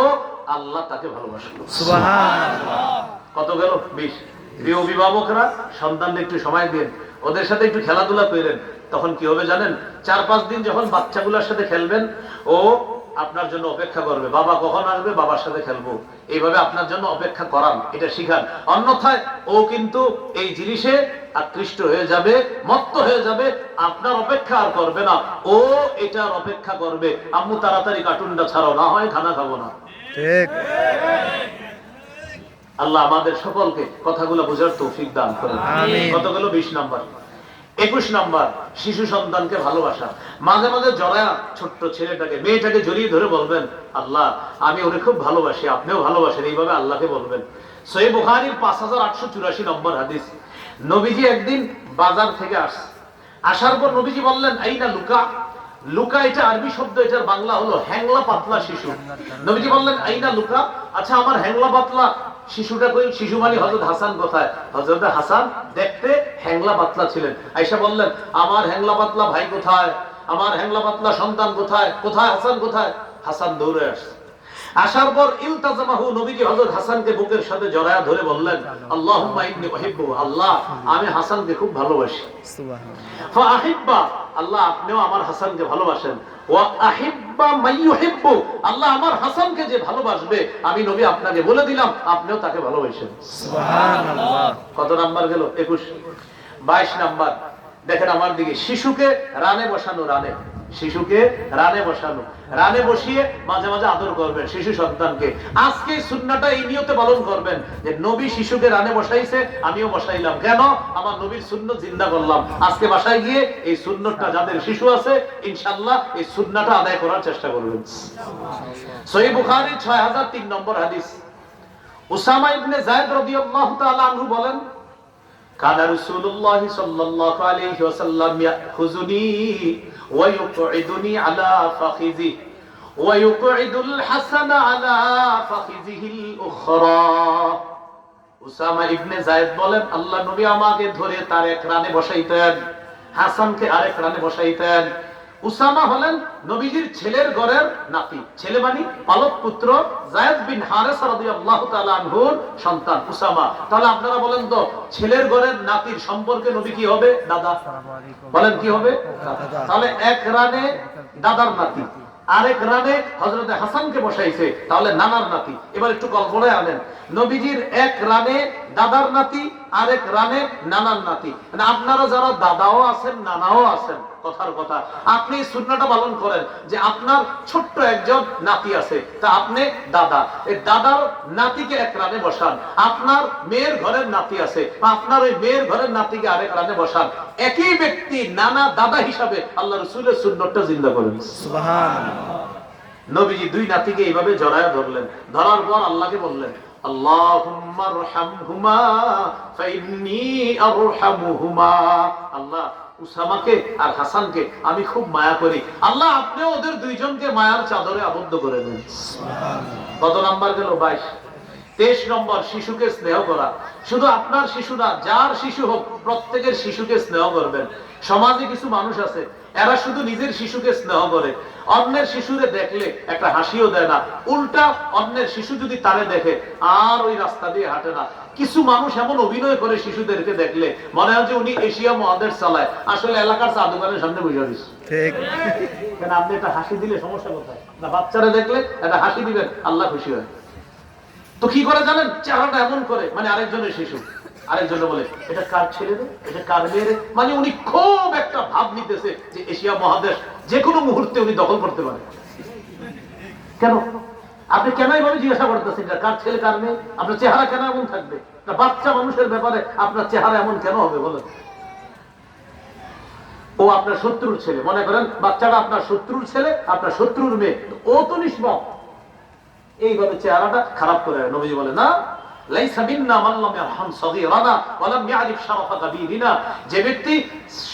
আল্লাহ তাকে ভালোবাসলো। সুবহানাল্লাহ। কত গেল? 20। প্রিয় অভিভাবকরা, সন্তানদের একটু সময় দিন, ওদের সাথে একটু খেলাধুলা করেন। তখন কি হবে জানেন? 4-5 দিন যখন বাচ্চাগুলোর সাথে খেলবেন, ও আপনার জন্য অপেক্ষা করবে, বাবা কখন আসবে, বাবার সাথে খেলবো। এইভাবে আপনার জন্য অপেক্ষা করান, এটা শিখান। অন্যথায় ও কিন্তু এই জিনিসে আকৃষ্ট হয়ে যাবে, মত্ত হয়ে যাবে, আপনার অপেক্ষা আর করবে না, ও এটার অপেক্ষা করবে। আম্মু তাড়াতাড়ি কার্টুনটা ছাড়ো, না হয় খানা খাবো না। ঠিক। আল্লাহ আমাদের সকলকে কথাগুলো বোঝার তৌফিক দান করেন। কত গেল? 20 নম্বর। 21 নম্বর, শিশু সন্তানকে ভালোবাসা। মাঝে মাঝে জড়ায়া ছোট্ট ছেলেটাকে মেয়েটাকে জড়িয়ে ধরে বলবেন, আল্লাহ আমি ওরে খুব ভালোবাসি, আপনিও ভালোবাসেন, এইভাবে আল্লাহকে বলবেন। সহিহ বুখারীর 5884 নম্বর হাদিস। নবীজি একদিন বাজার থেকে আসার পর নবীজি বললেন, আইনা লুকা। লুকা এটা আরবি শব্দ, এটার বাংলা হলো হ্যাংলা পাতলা শিশু। নবীজি বললেন, আইনা লুকা, আচ্ছা আমার হ্যাংলা পাতলা শিশুটা কই? শিশু মানে হযরত হাসান কোথায়? হযরত হাসান দেখতে হ্যাংলা পাতলা ছিলেন। আয়েশা বললেন, আমার হ্যাংলা পাতলা ভাই কোথায়? আমার হ্যাংলা পাতলা সন্তান কোথায়? কোথায় হাসান কোথায়? হাসান দৌড়ে আসছে। আসার পর ইলতাজামাহু, নবীজি হযরত হাসানকে বুকের সাথে জড়ায়া ধরে বললেন, আল্লাহুম্মা ইন্নী উহিব্বু, আল্লাহ আমি হাসানকে খুব ভালোবাসি। সুবহানাল্লাহ। ফাআহিব্বা, আল্লাহ আপনিও আমার হাসানকে ভালোবাসেন। ওয়া আহিব্বা মান ইউহিব্বু, আল্লাহ আমার হাসানকে যে ভালোবাসবে আমি নবী আপনাকে বলে দিলাম আপনিও তাকে ভালোবাসেন। সুবহানাল্লাহ। কত নাম্বার গেল? 21। 22 নাম্বার, দেখেন আমার দিকে, শিশুকে রানে বসানো। শিশুকে রানে বসানো, রানে বসিয়ে মাঝে মাঝে আদর করবেন শিশু সন্তানকে। আজকে সুন্নাহটা এই নিয়তে পালন করবেন যে নবী শিশুকে রানে বসাইছে, আমিও বসাইলাম। কেন? আমার নবীর সুন্নাহ জিন্দা করলাম। আজকে বাসায় গিয়ে এই সুন্নাহটা, যাদের শিশু আছে ইনশাআল্লাহ এই সুন্নাহটা আদায় করার চেষ্টা করবেন। সহিহ বুখারী 6003 নম্বর হাদিস। উসামা ইবনে যায়েদ রাদিয়াল্লাহু তাআলা আনহু বলেন, কানা রাসূলুল্লাহ সাল্লাল্লাহু আলাইহি ওয়াসাল্লাম ইয়াখুযুনি ওয়া ইউকঈদুনি আলা ফাখিযি ওয়া ইউকঈদুল হাসান আলা ফাখিযিহিল উখরা। উসামা ইবনে যায়েদ বলেন, আল্লাহ নবী আমাকে ধরে তার এক রানে বসাইতেন, হাসানকে আরেক রানে বসাইতেন। উসামা হলেন নবীজির ছেলের ঘরের নাতি, ছেলে মানে পালক পুত্র যায়েদ বিন হারেসা রাদিয়াল্লাহু তাআলা আনহুর সন্তান উসামা। তাহলে আপনারা বলেন তো, ছেলের ঘরের নাতির সম্পর্কে নবী কি হবে? দাদা। বলেন কি হবে? তাহলে এক রানে দাদার নাতি, আরেক রানে হযরত হাসানকে বসাইছে, তাহলে নানার নাতি। এবার একটু কল্পনায় আনেন, নবীজির এক রানে দাদার নাতি, আরেক রানে নানার নাতি। মানে আপনারা যারা দাদাও আছেন নানাও আছেন, কথার কথা, আপনি সুন্নাহটা পালন করেন যে আপনার ছোট্ট একজন নাতি আছে, তা আপনি দাদা, এই দাদার নাতিকে এক রানে বসান। আপনার মেয়ের ঘরের নাতি আছে, আপনার ওই মেয়ের ঘরের নাতিকে আরেক রানে বসান। একই ব্যক্তি নানা দাদা হিসাবে আল্লাহ রাসূলের সুন্নাহটা জিন্দা করেন। সুবহানাল্লাহ। নবীজি দুই নাতিকে এইভাবে জড়ায় ধরলেন, ধরার পর আল্লাহকে বললেন, আল্লাহুম্মা আরহামহুমা ফাইন্নী আরহামুহুমা। আল্লাহ উসামাকে আর হাসানকে আমি খুব মায়া করি, আল্লাহ আপনিও ওদের দুইজনকে মায়ার চাদরে আবদ্ধ করে দেন। সুবহানাল্লাহ। কত নাম্বার গেল? 22। 23 নম্বর, শিশুকে স্নেহ করা। শুধু আপনার শিশু না, যার শিশু হোক প্রত্যেকের শিশুকে স্নেহ করবেন। সমাজে কিছু মানুষ আছে, এরা শুধু নিজের শিশুকে স্নেহ করে, অন্যের শিশুরে দেখলে একটা হাসিও দেয় না, উল্টা অন্যের শিশু যদি তারে দেখে আর ওই রাস্তা দিয়ে হাঁটে না। কিছু মানুষ এমন অভিনয় করে শিশুদেরকে দেখলে মনে হয় যে উনি এশিয়া মহাদেশ চালায়, আসলে এলাকার চা দোকানের সামনে বসে রয়েছে। ঠিক। কেন আপনি একটা হাসি দিলে সমস্যা কোথায়? না বাচ্চারা দেখলে একটা হাসি দিবেন, আল্লাহ খুশি হয়। তো কি করে জানেন? চেহারাটা এমন করে, মানে আরেকজনের শিশু, আরেকজন বলে এটা কার ছেলে রে, এটা কার মেয়ে রে, মানে উনি খুব একটা ভাব নিতেছে যে এশিয়া মহাদেশ যে কোনো মুহূর্তে উনি দখল করতে পারে। কেন? আপনি কেন এইভাবে জিজ্ঞাসা করতেছেন এটা কার ছেলে কার মেয়ে? আপনার চেহারা কেন এমন থাকবে? বাচ্চা মানুষের ব্যাপারে আপনার চেহারা এমন কেন হবে বলেন? ও আপনার শত্রুর ছেলে, মনে করেন বাচ্চাটা আপনার শত্রুর ছেলে, আপনার শত্রুর মেয়ে, ও তো নিষ্পাপ। এইভাবে চেহারাটা খারাপ করে নবীজি বলে না, লাইসা মিন্না মান লাম ইয়ারহাম সাগীরানা ওয়া লাম ইয়ারিফ শারাফা কাবীরিনা। যে ব্যক্তি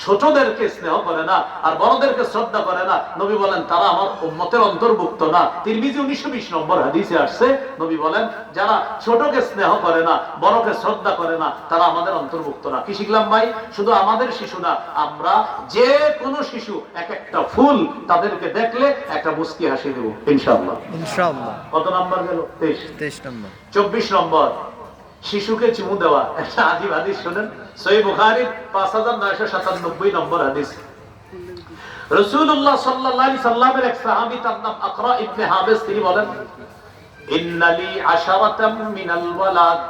ছোটদেরকে স্নেহ করে না আর বড়দেরকে শ্রদ্ধা করে না, নবী বলেন তারা আমার উম্মতের অন্তর্ভুক্ত না। তিরমিজি 1920 নম্বর হাদিসে আসছে, নবী বলেন যারা ছোটকে স্নেহ করে না, বড়কে শ্রদ্ধা করে না, তারা আমাদের অন্তর্ভুক্ত না। কি শিখলাম ভাই? শুধু আমাদের শিশু না, আমরা যে কোনো শিশু, এক একটা ফুল, তাদেরকে দেখলে একটা মুস্কি হাসি দেব ইনশাআল্লাহ। ইনশাআল্লাহ। কত নাম্বার গেল? 23 নম্বর। 24 নম্বর, শিশুকে চুমু দেওয়া। একটা আজীব হাদিস শুনেন, সহিহ বুখারীর 5997 নম্বর হাদিস। রাসূলুল্লাহ সাল্লাল্লাহু আলাইহি সাল্লামের এক সাহাবী, তার নাম আকরা ইবনে হাবিস, তিনি বলেন, ইন্নালি আশারাতাম মিনাল ওয়ালাদ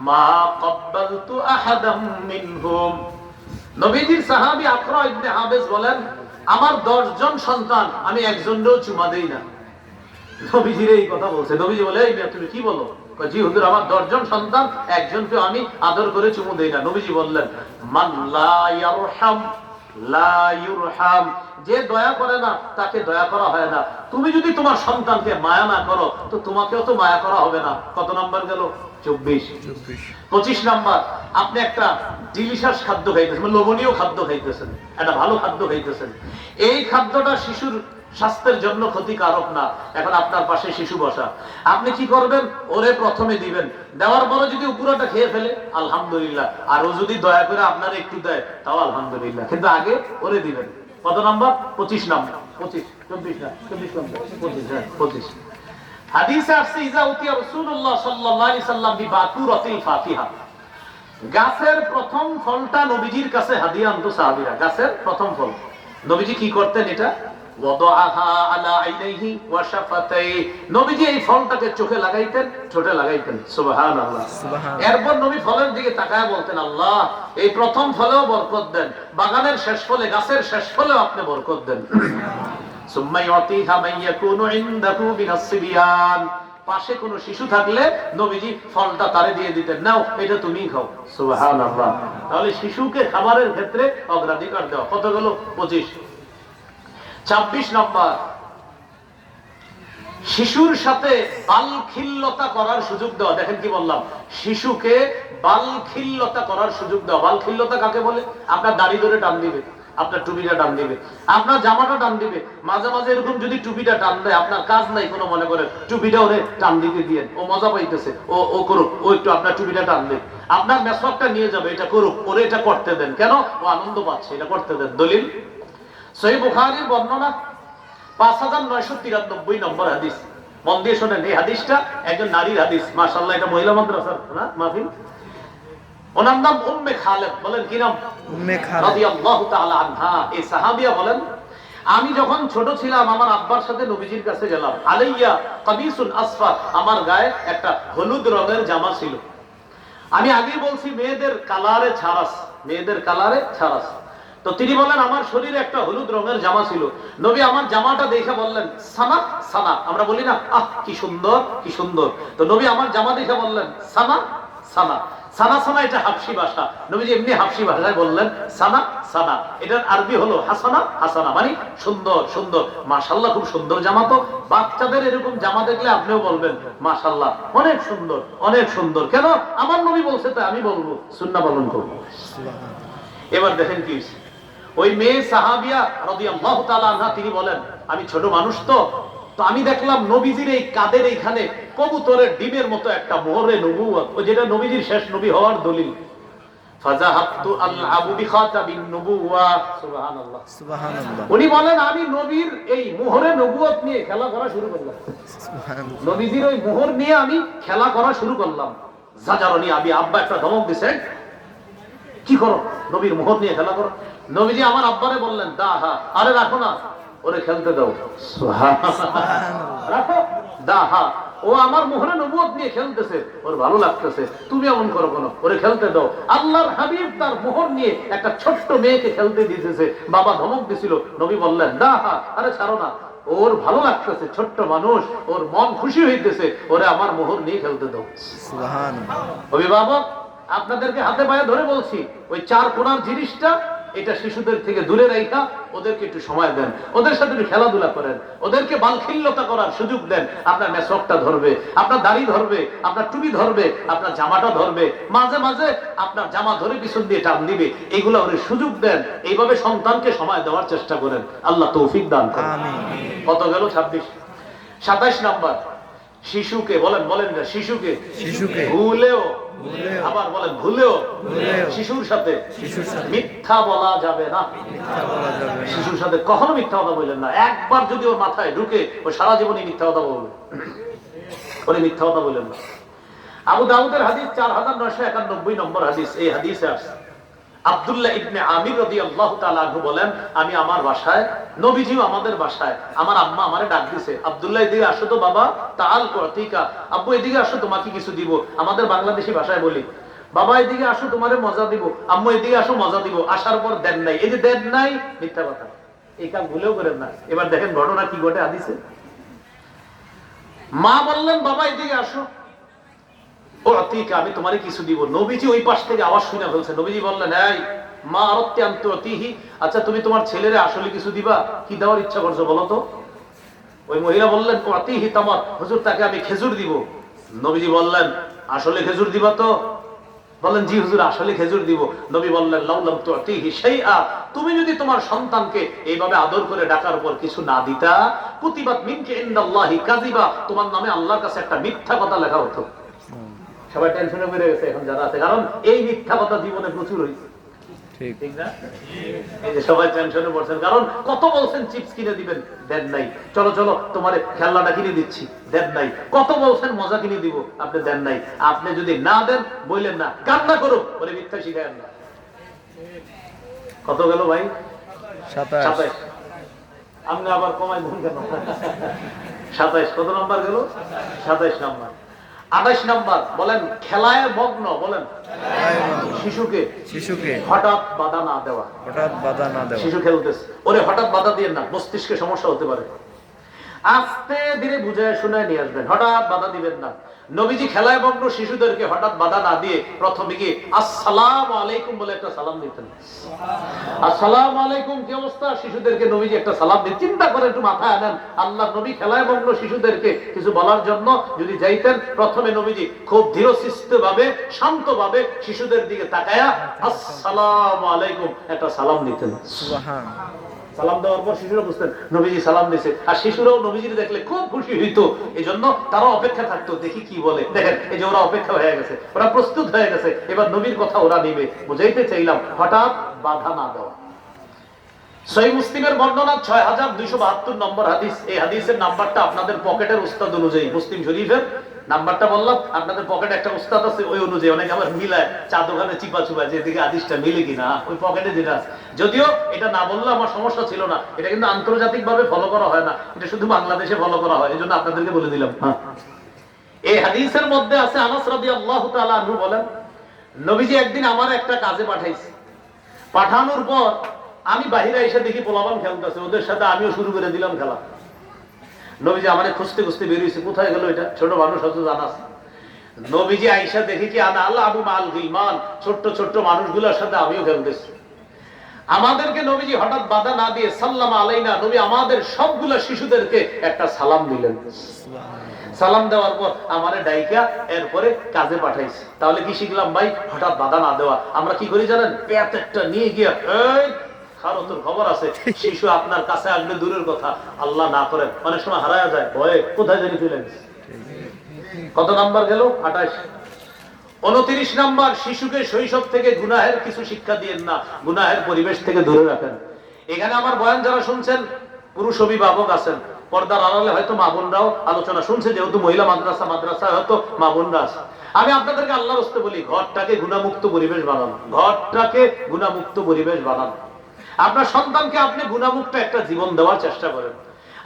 মা ক্বাব্বালতু আহাদাম মিনহুম। নবীজির সাহাবী আকরা ইবনে হাবিস বলেন, আমার 10 জন সন্তান, আমি একজনেরও চুমা দেই না। নবীজির এই কথা বলছে। নবীজি বলে, এই মেয়ে তুমি কি বলো? জি হুজুর, আমার 10 জন সন্তান, একজনকে আমি আদর করে চুমু দেই না। নবীজি বললেন, মান লা ইয়ারহাম লা ইউরহাম, যে দয়া করে না তাকে দয়া করা হয় না। তুমি যদি তোমার সন্তানকে মায়া না করো তো তোমাকেও তো মায়া করা হবে না। কত নাম্বার গেল? 24। 25 নাম্বার, আপনি একটা ডিলিশিয়াস খাদ্য খাইতেছেন, লোভনীয় খাদ্য খাইতেছেন, একটা ভালো খাদ্য খাইতেছেন। এই খাদ্যটা শিশুর স্বাস্থ্যের জন্য ক্ষতিকারক না। এখন আপনার পাশে শিশু বসা, আপনি কি করবেন? ওরে প্রথমে দিবেন, দেওয়ার পরে যদি উপরাটা খেয়ে ফেলে আলহামদুলিল্লাহ, আর ও যদি দয়া করে আপনার একটু দেয় তাও আলহামদুলিল্লাহ, কিন্তু আগে ওরে দিবেন। কত নাম্বার? 25 নাম্বার। 25, 24 না, 24 নাম্বার, 25, হ্যাঁ 25। হাদিসে আসছে, ইজা উতিয়া রাসূলুল্লাহ সাল্লাল্লাহু আলাইহি সাল্লাম বিবাকুরাতিল ফাতিহা, গাছের প্রথম ফলটা নবীজির কাছে হাদিয়া আনতো সাহাবীরা। গাছের প্রথম ফল নবীজি কি করতেন? এটা ওয়াদাআহা আলা আইনাইহি ওয়া শাফাতাইহি, নবীজি এই ফলটাকে চোখে লাগাইতেন, ঠোঁটে লাগাইতেন। সুবহানাল্লাহ। এরপর নবী ফলের দিকে তাকায় বলতেন, আল্লাহ এই প্রথম ফলেও বরকত দেন, বাগানের শেষ ফলে, গাছের শেষ ফলেও আপনি বরকত দেন। সুম্মা ইয়াতিহা মান ইয়াকুনু ইনদাহু মিনাস সিবিয়ান, পাশে কোনো শিশু থাকলে নবীজি ফলটা তারে দিয়ে দিতেন, নাও এটা তুমিই খাও। সুবহানাল্লাহ। তাহলে শিশুকে খাবারের ক্ষেত্রে অগ্রাধিকার দেওয়া। কত গেল? 25। 26 নম্বর, শিশুর সাথে বালখিল্যতা করার সুযোগ দেওয়া। দেখেন কি বললাম, শিশুকে বালখিল্যতা করার সুযোগ দেওয়া। বালখিল্যতা কাকে বলে? আপনার দাড়ি ধরে টান দিবে, আপনার টুপিটা টান দিবে, আপনার জামাটা টান দিবে। মাঝে মাঝে এরকম যদি টুপিটা টান দেয়, আপনার কাজ নাই কোনো, মনে করেন টুপিটা ওরে টান দিতে দিয়ে, ও মজা পাইতেছে, ও করুক, ও একটু আপনার টুপিটা টান দেয়। আপনার মেসওয়াকটা নিয়ে যাবে, এটা করুক, ওরে এটা করতে দেন। কেন? ও আনন্দ পাচ্ছে, এটা করতে দেন। দলিল সহিহ বুখারীর বর্ণনা 5993 নম্বর হাদিস। মন দিয়ে শোনেন, এই হাদিসটা একজন নারীর হাদিস। মাশাআল্লাহ, এটা মহিলা মাদ্রাসার না মাহফিল। ওনার নাম উম্মে খালেদ। বলেন কি নাম?
উম্মে খালেদ
রাদিয়াল্লাহু তাআলা আনহা। এই সাহাবিয়া বলেন, আমি যখন ছোট ছিলাম আমার আব্বার সাথে নবীজির কাছে গেলাম। আলাইয়া কামিসুন আসফার, আমার গায়ে একটা হলুদ রঙের জামা ছিল। আমি আগেই বলছি মেয়েদের কালারে ছাড়াস, মেয়েদের কালারে ছাড়াস। তো তিনি বলেন আমার শরীরে একটা হলুদ রঙের জামা ছিল। নবী আমার জামাটা দেখে বললেন, সানা সানা। আমরা বলি না, আহ কি সুন্দর কি সুন্দর। তো নবী আমার জামা দেখে বললেন, সানা সানা। সানা সানা এটা হাবশি ভাষা। নবীজি এমনি হাবশি ভাষায় বললেন সানা সানা। এটার আরবি হলো হাসানা হাসানা, মানে সুন্দর সুন্দর। মাশাআল্লাহ, খুব সুন্দর জামা। তো বাচ্চাদের এরকম জামা দেখলে আপনিও বলবেন মাশাআল্লাহ, অনেক সুন্দর অনেক সুন্দর। কেন? আমার নবী বলছে তাই আমি বলবো, সুন্নাহ পালন করব। এবার দেখেন কি ওই মেয়ে সাহাবিয়া রাদিয়াল্লাহু তাআলা আনহা, তিনি বলেন আমি ছোট মানুষ, তো আমি দেখলাম নবীজির এই কাদের এইখানে কবুতরের ডিমের মতো একটা মোহরে নবুয়ত, ও যেটা নবীজির শেষ নবী হওয়ার দলিল। ফাযাহাবতু আলআবু বিখাতাবিন নবুওয়া। সুবহানাল্লাহ সুবহানাল্লাহ। উনি বলেন আমি নবীর এই মোহরে নবুয়ত নিয়ে খেলা করা শুরু করলাম। সুবহানাল্লাহ। নবীজির ওই মোহর নিয়ে আমি খেলা করা শুরু করলাম। জাজারনি আবি, আব্বা একটা ধমক দিয়েছে, কি করো? নবীর মোহর নিয়ে খেলা করো। নবীজি আমার আব্বারে বললেন, দাহা, আরে রাখো না, ওরে খেলতে দাও। রাখো, দাহা, ও আমার মোহরে নবুয়ত নিয়ে খেলতেছে, ওর ভালো লাগতেছে, তুমি এমন করো কেন? ওরে খেলতে দাও। আল্লাহর হাবিব তার মোহর নিয়ে একটা ছোট্ট মেয়েকে খেলতে দিতেছে, বাবা ধমক দিছিল। নবী বললেন, দাহা, আরে ছাড়ো না, ওর ভালো লাগতেছে, ছোট্ট মানুষ, ওর মন খুশি হইতেছে, ওরে আমার মোহর নিয়ে খেলতে দাও। সুবহানাল্লাহ। অভিভাবক, আপনাদেরকে হাতে পায়ে ধরে বলছি, ওই চার কোণার জিনিসটা এটা শিশুদের থেকে দূরে রাখা, ওদেরকে একটু সময় দেন, ওদের সাথে একটু খেলাধুলা করেন, ওদেরকে বালখিল্যতা করার সুযোগ দেন। আপনার মেসওয়াকটা ধরবে, আপনার দাড়ি ধরবে, আপনার টুপি ধরবে, আপনার জামাটা ধরবে, মাঝে মাঝে আপনার জামা ধরে পিছন দিয়ে টান দিবে। এগুলো ওদের সুযোগ দেন। এইভাবে সন্তানকে সময় দেওয়ার চেষ্টা করেন। আল্লাহ তৌফিক দান করেন। আমিন। কত গেল? 26। 27 নাম্বার, শিশুকে বলেন, বলেন না, শিশুকে ভুলেও, আবার বলেন ভুলেও শিশুর সাথে মিথ্যা বলা যাবে না। শিশুর সাথে কখনো মিথ্যা কথা বললেন না। একবার যদি ওর মাথায় ঢুকে, ও সারা জীবনই মিথ্যা কথা বলবে, ওরে মিথ্যা কথা বললেন না। আবু দাউদের হাদিস 4991 নম্বর হাদিস। এই হাদিসে আসছে আব্দুল্লাহ ইবনে আমির রাদিয়াল্লাহু তাআলা আনহু বলেন, আমি আমার বাসায়, নবীজিও আমাদের বাসায়, আমার আম্মা আমারে ডাক দিছে, আব্দুল্লাহ এদিকে আসো তো বাবা, তাআল কুতিকা, আব্বু এদিকে আসো তোমাকে কিছু দিব। আমাদের বাংলাদেশি ভাষায় বলি, বাবা এদিকে আসো তোমারে মজা দিব, আম্মু এদিকে আসো মজা দিব। আসার পর দেন নাই, এই যে দেন নাই, মিথ্যা কথা, এই কাজ ভুলেও করেন না। এবার দেখেন ঘটনা কি ঘটে হাদিসে। মা বললেন, বাবা এদিকে আসো, উতিকা, আমি তোমারে কিছু দিব। নবীজি ওই পাশ থেকে আওয়াজ শুনে ফেলছে। নবীজি বললেন, এই মা আরাদতি আন তুতিহি, আচ্ছা তুমি তোমার ছেলেরে আসলে কিছু দিবা? কি দেওয়ার ইচ্ছা করছো বলো তো? ওই মহিলা বললেন, উতিহি তামার, হুজুর তাকে আমি খেজুর দিব। নবীজি বললেন, আসলে খেজুর দিবা তো? বললেন, জি হুজুর আসলে খেজুর দিব। নবী বললেন, লাউলাম তুতিহি শাইআ, তুমি যদি তোমার সন্তানকে এইভাবে আদর করে ডাকার পর কিছু না দিতা, কুতিবাত মিনকা ইনদাল্লাহি কাযিবা, তোমার নামে আল্লাহর কাছে একটা মিথ্যা কথা লেখা হতো। সবাই টেনশনে পড়ে গেছে এখন যারা আছে, কারণ এই মিথ্যা কথা জীবনে প্রচুর হয়েছে। ঠিক না? এই যে সবাই টেনশনে পড়ছেন, কারণ কত বলছেন চিপস কিনে দিবেন, দেন নাই। চলো চলো তোমার খেলনাটা কিনে দিচ্ছি, দেন নাই। কত বলছেন মজা কিনে দিব, আপনি দেন নাই। আপনি যদি না দেন বললেন না, কান্না করো, বলে মিথ্যা শিখায়েন না। কত গেল ভাই? 27। আপনি আবার কমাই দেন কেন? 27 কত নাম্বার গেল? 27 নাম্বার। 28 নাম্বার বলেন, খেলায় মগ্ন, বলেন শিশুকে হঠাৎ বাধা না দেওয়া। শিশু খেলতেছে, ওরে হঠাৎ বাধা দিয়ে না, মস্তিষ্কে সমস্যা হতে পারে। আস্তে ধীরে বুঝায় শুনায় নিয়ে আসবেন, হঠাৎ বাধা দিবেন না। নবীজি খেলায় মগ্ন শিশুদেরকে হঠাৎ বাধা না দিয়ে প্রথমে গিয়ে আসসালামু আলাইকুম বলে একটা সালাম দিতেন। আসসালামু আলাইকুম, কি অবস্থা? শিশুদেরকে নবীজি একটা সালাম দিয়ে, চিন্তা করে একটু মাথায় আনেন, আল্লাহ নবী খেলায় মগ্ন শিশুদেরকে কিছু বলার জন্য যদি যাইতেন, প্রথমে নবীজি খুব ধীরস্থির ভাবে, শান্ত ভাবে শিশুদের দিকে তাকায়া আসসালামু আলাইকুম একটা সালাম দিতেন। সুবহানাল্লাহ। সালাম দেওয়ার পর শিশুরা বুঝতেন নবীজি সালাম দিয়েছে, আর শিশুরাও নবীজির দেখলে খুব খুশি হইতো। এই জন্য তারা অপেক্ষা থাকতো, দেখি কি বলে। দেখেন, এই যে ওরা অপেক্ষা হয়ে গেছে, ওরা প্রস্তুত হয়ে গেছে, এবার নবীর কথা ওরা নিবে। বুঝাইতে চাইলাম, হঠাৎ বাধা না দেওয়া। সহিহ মুসলিমের বর্ণনা 6272 নম্বর হাদিস। এই হাদিসের নাম্বারটা আপনাদের পকেটের উস্তাদ অনুযায়ী, মুসলিম শরীফের নাম্বারটা বললাম, আপনাদের পকেটে একটা উস্তাদ আছে, ওই অনুযায়ী অনেকে আবার মিলায়, চা দোকানে চিপা চুপায় যে দিকে হাদিসটা মিলে কিনা, ওই পকেটে যেটা আছে। যদিও এটা না বললে আমার সমস্যা ছিল না, এটা কিন্তু আন্তর্জাতিক ভাবে ফলো করা হয় না, এটা শুধু বাংলাদেশে ফলো করা হয়, এই জন্য আপনাদেরকে বলে দিলাম। হ্যাঁ, এই হাদিসের মধ্যে আছে, আনাস রাদিয়াল্লাহু তাআলা আনহু বলেন, নবীজি একদিন আমার একটা কাজে পাঠাইছে। পাঠানোর পর আমি বাহিরে এসে দেখি পোলাপান খেলতেছে, ওদের সাথে আমিও শুরু করে দিলাম খেলা। নবীজি আমারে খুঁজতে খুঁজতে বেরিয়েছে, কোথায় গেল এটা? ছোট মানুষ হয়তো জানাস। নবীজি আইসা দেখি কি আনা আল্লাহ আবু মাল গিলমান, ছোট্ট ছোট্ট মানুষগুলোর সাথে আমিও খেলতেছি। আমাদেরকে নবীজি হঠাৎ বাধা না দিয়ে সাল্লাম আলাইনা, নবী আমাদের সবগুলা শিশুদেরকে একটা সালাম দিলেন। সালাম দেওয়ার পর আমারে ডাইকা এরপরে কাজে পাঠাইছে। তাহলে কি শিখলাম ভাই? হঠাৎ বাধা না দেওয়া। আমরা কি করি জানেন? পেট একটা নিয়ে গিয়া, এই খারো, তোর খবর আছে, শিশু আপনার কাছে আসবে দূরের কথা, আল্লাহ না করেন অনেক সময় হারায়া যায়, ভয়ে কোথায় জানি ফেলে গেছে। কত নাম্বার গেল? 28। 29 নাম্বার, শিশুকে শৈশব থেকে গুনাহের কিছু শিক্ষা দিয়েন না, গুনাহের পরিবেশ থেকে দূরে রাখেন। এখানে আমার বয়ান যারা শুনছেন, পুরুষ অভিভাবক আছেন, পর্দার আড়ালে হয়তো মা বোনরাও আলোচনা শুনছে, যেহেতু মহিলা মাদ্রাসা হয়তো মা বোনরা আছে। আমি আপনাদেরকে আল্লাহর রাস্তে বলি, ঘরটাকে গুনাহমুক্ত পরিবেশ বানান, ঘরটাকে গুনাহমুক্ত পরিবেশ বানান। আপনার সন্তানকে আপনি গুনাহমুক্ত একটা জীবন দেওয়ার চেষ্টা করেন।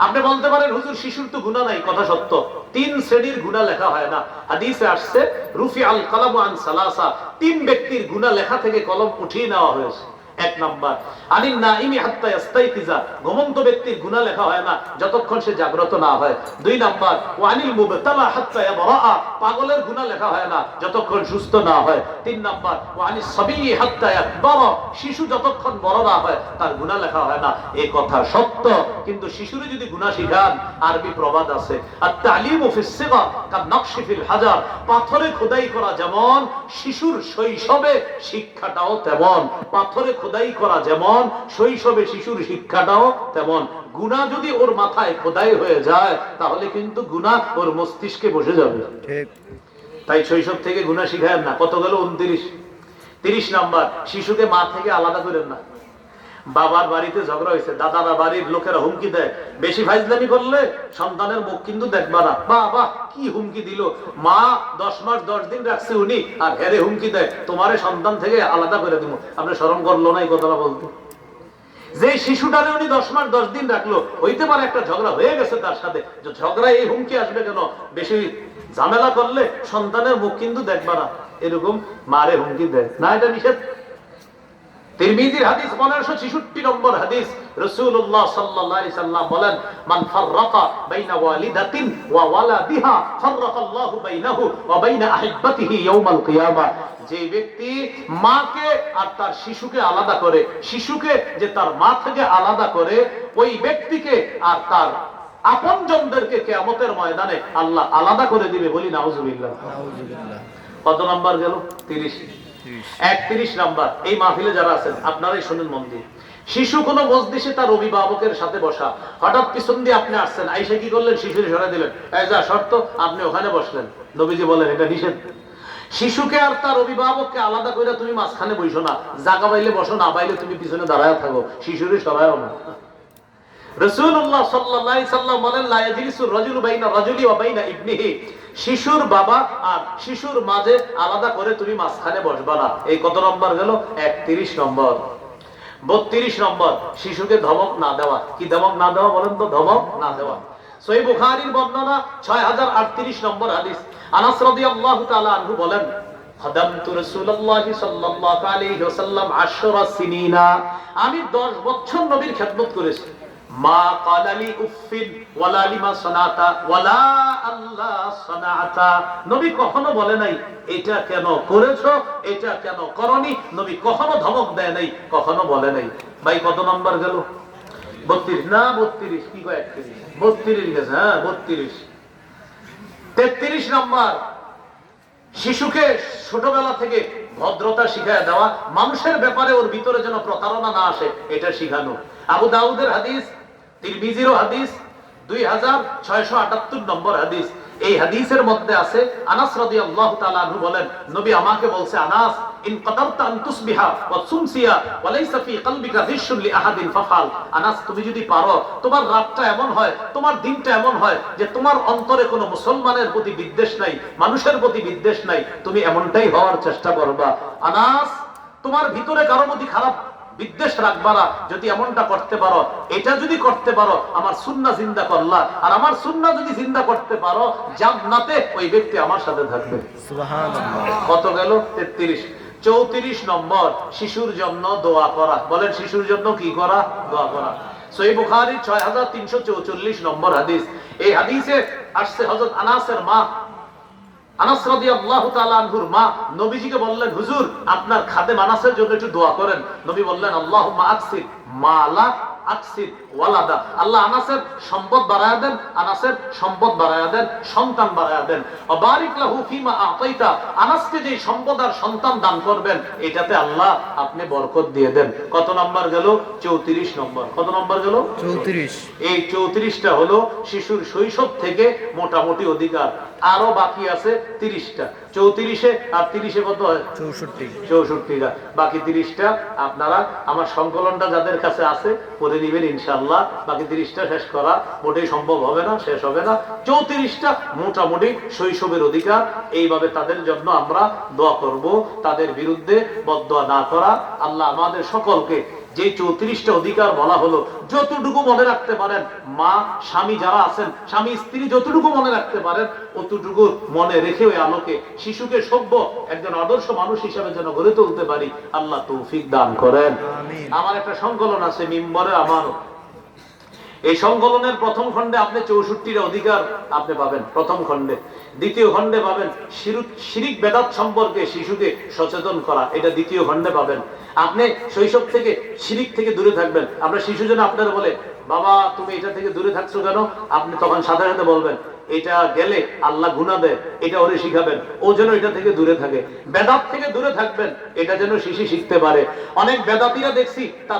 আপনি বলতে পারেন, হুজুর শিশুর তো গুনাহ নাই, কথা সত্য। 3 শ্রেণীর গুনাহ লেখা হয় না। হাদিসে আসছে, রুফি আল কালামু আন সালাসা, 3 ব্যক্তির গুনাহ লেখা থেকে কলম উঠিয়ে নেওয়া হয়েছে। 1 নাম্বার, আনিন নাইমি হাত্তা ইস্তাইকিজা, ঘুমন্ত ব্যক্তির গুনাহ লেখা হয় না যতক্ষণ সে জাগ্রত না হয়। 2 নাম্বার, ওয়ানিল মুবতালা হাত্তা ইয়াবরা, পাগলের গুনাহ লেখা হয় না যতক্ষণ সুস্থ না হয়। 3 নাম্বার, ওয়ানিস সাবী হাত্তা ইয়াকবারা, শিশু যতক্ষণ বড় না হয় তার গুনাহ লেখা হয় না। এই কথা সত্য, কিন্তু শিশুরে যদি গুনাহ শিখান, আরবি প্রবাদ আছে, আত-তালিমু ফিস সিগা কান-নাকশি ফিল হাজার, পাথরে খোদাই করা যেমন, শিশুর শৈশবে শিক্ষাটাও তেমন। পাথরে খোদাই করা যেমন, শৈশবে শিশুর শিক্ষাটাও তেমন। গুনাহ যদি ওর মাথায় খোদাই হয়ে যায়, তাহলে কিন্তু গুনাহ ওর মস্তিষ্কে বসে যাবে। ঠিক। তাই শৈশব থেকে গুনাহ শিখায়েন না। কত গেল? 29। 30 নাম্বার, শিশুকে মা থেকে আলাদা করেন না। বাবার বাড়িতে ঝগড়া হয়েছে, দাদারা বাড়ির লোকেরা হুমকি দেয়, বেশি ফাইজলামি করলে সন্তানের মুখ কিন্তু দেখবা না। বাবা কি হুমকি দিল, মা 10 মাস 10 দিন রাখছে উনি, আর হেরে হুমকি দেয়, তোমারে সন্তান থেকে আলাদা করে দিব। আপনি শরম করলো না এই কথাটা বলতে? যে শিশুটারে উনি 10 মাস 10 দিন রাখলো, হইতে পারে একটা ঝগড়া হয়ে গেছে তার সাথে, যে ঝগড়ায় এই হুমকি আসবে কেন? বেশি ঝামেলা করলে সন্তানের মুখ কিন্তু দেখবা না, এরকম মারে হুমকি দেয় না, এটা নিষেধ। তিরমিজির হাদিস 1566 নম্বর হাদিস, রাসূলুল্লাহ সাল্লাল্লাহু আলাইহি সাল্লাম বলেন, মান ফাররাকা বাইনা ওয়ালিদাতিন ওয়া ওয়ালাদিহা ফাররাকাল্লাহু বাইনাহু ওয়া বাইনা আহিব্বাতিহি ইয়াউমাল কিয়ামা। যে ব্যক্তি মাকে আর তার শিশুকে আলাদা করে, শিশুকে যে তার মা থেকে আলাদা করে, ওই ব্যক্তিকে আর তার আপনজনদেরকে কিয়ামতের ময়দানে আল্লাহ আলাদা করে দিবে। বলি নাউজুবিল্লাহ। কত নাম্বার গেল? 30। 31 নাম্বার। এই মাহফিলে যারা আছেন আপনারাই শুনুন মন দিয়ে। শিশু কোন মজলিসে তার অভিভাবকের সাথে বসা, হঠাৎ পিছন দিয়ে আপনি আসছেন, আইসা কি করলেন? শিশুরে সরাই দিলেন, এই যা শর্ত, আপনি ওখানে বসলেন। নবীজি বলেন এটা নিষেধ। শিশুকে আর তার অভিভাবককে আলাদা করে তুমি মাঝখানে বসো না, জায়গা পাইলে বসো, না পাইলে তুমি পিছনে দাঁড়ায় থাকো, শিশুরে সরায়ও না। রাসূলুল্লাহ সাল্লাল্লাহু আলাইহি সাল্লাম বলেন, লা ইয়াজলিসু রাজুলু বাইনা রাজুলি ওয়া বাইনা ইবনিহি, শিশুর বাবা আর শিশুর মাঝে আলাদা করে তুমি মাঝখানে বসবা না। এই কত নম্বর গেল? 31 নম্বর। 32 নম্বর, শিশুকে ধমক না দেওয়া। কি ধমক না দেওয়া বলেন তো? ধমক না দেওয়া। সহিহ বুখারীর বর্ণনা 6038 নম্বর হাদিস। আনাস রাদিয়াল্লাহু তাআলা আনহু বলেন, খাদামতু রাসূলুল্লাহি সাল্লাল্লাহু আলাইহি ওয়াসাল্লাম 10 সিনিনা, আমি 10 বছর নবীর খেদমত করেছি। মা ক্বালালি উফিন ওয়ালা লিমা সানাতা ওয়ালা আল্লাহ সানাতা, নবী কখনো বলে নাই এটা কেন করেছো, এটা কেন করনি। নবী কখনো ধমক দেয় নাই, কখনো বলে নাই। ভাই কত নাম্বার গেল? 32 না 32? কি কয় 31? 32 গেছে। হ্যাঁ 32। 33 নাম্বার, শিশুকে ছোটবেলা থেকে ভদ্রতা শিখায় দেওয়া, মানুষের ব্যাপারে ওর ভিতরে যেন প্রতারণা না আসে, এটা শিখানো। আবু দাউদের হাদিস, তিরমিজিরও হাদিস, 2678 নম্বর হাদিস। এই হাদিসের মধ্যে আছে, আনাস রাদিয়াল্লাহু তাআলা আনহু বলেন, নবী আমাকে বলছে, আনাস ইন কাদারতা আন তুসবিহা ওয়া তুমসিয়া ওয়া লাইসা ফি কলবিকা গিশুন লি আহাদিন ফাফাল। আনাস তুমি যদি পারো, তোমার রাতটা এমন হয়, তোমার দিনটা এমন হয় যে তোমার অন্তরে কোনো মুসলমানের প্রতি বিদ্বেষ নাই, মানুষের প্রতি বিদ্বেষ নাই, তুমি এমনটাই হওয়ার চেষ্টা করবা। আনাস তোমার ভিতরে কারো প্রতি খারাপ বিদ্বেষ রাখবা না, যদি এমনটা করতে পারো, এটা যদি করতে পারো, আমার সুন্নাহ জিন্দা করলা, আর আমার সুন্নাহ যদি জিন্দা করতে পারো, জান্নাতে ওই ব্যক্তি আমার সাথে থাকবে। সুবহানাল্লাহ। কত গেল? 33। 34 নম্বর, শিশুর জন্য দোয়া করা। বলেন শিশুর জন্য কি করা? দোয়া করা। সহিহ বুখারী 6344 নম্বর হাদিস। এই হাদিসে আসছে হযরত আনাসের মা, আনাস রাদিয়াল্লাহু তাআলা আনহুর মা নবীজিকে বললেন, হুজুর আপনার খাদেম আনাসের জন্য একটু দোয়া করেন। নবী বললেন, আল্লাহুম্মা আকসির মালা আকসির ওয়ালাদা, আল্লাহ আনাসের সম্পদ বাড়ায়া দেন, আনাসের সম্পদ বাড়ায়া দেন, সন্তান বাড়ায়া দেন। ওয়া বারিক লাহু ফিমা আতাইতা, আনাসকে যে সম্পদ আর সন্তান দান করবেন, এটাতে আল্লাহ আপনি বরকত দিয়ে দেন। কত নাম্বার গেল? 34 নম্বর। কত নাম্বার গেল? 34। এই 34টা হলো শিশুর শৈশব থেকে মোটামুটি অধিকার। আরো বাকি আছে 30টা। 34-এ আর 30-এ কত হয়? 64টা। বাকি 30টা আপনারা আমার সংকলনটা যাদের কাছে আছে করে নিবেন ইনশাআল্লাহ। বাকি 30টা শেষ করা মোটেই সম্ভব হবে না, শেষ হবে না। 34টা মোটামুটি শৈশবের অধিকার। এইভাবে তাদের জন্য আমরা দোয়া করব, তাদের বিরুদ্ধে বদদোয়া না করা। আল্লাহ আমাদের সকলকে যে 34টা অধিকার বলা হলো, যতটুকু মনে রাখতে পারেন, মা স্বামী যারা আছেন, স্বামী স্ত্রী যতটুকু মনে রাখতে পারেন, অতটুকু মনে রেখে ওই আলোকে শিশুকে সভ্য একজন আদর্শ মানুষ হিসেবে যেন গড়ে তুলতে পারি, আল্লাহ তৌফিক দান করেন। আমার একটা সংকলন আছে মিম্বরে আমানত। এই সংকলনের প্রথম খণ্ডে আপনি 64টা অধিকার আপনি পাবেন প্রথম খণ্ডে। দ্বিতীয় খণ্ডে পাবেন শিরিক বেদাত সম্পর্কে শিশুকে সচেতন করা, এটা দ্বিতীয় খণ্ডে পাবেন। আপনি শৈশব থেকে শিরিক থেকে দূরে থাকবেন। আপনার শিশু যেন আপনারা বলে, বাবা তুমি এটা থেকে দূরে থাকছো কেন, আপনি তখন সাথে সাথে বলবেন, এটা গেলে আল্লাহ গুনাহ দেয়, এটা ওরে শিখাবেন, ও যেন এটা থেকে দূরে থাকে। বেদাত থেকে দূরে থাকবেন, এটা যেন শিশু শিখতে পারে। অনেক বেদাতীরা দেখছি তার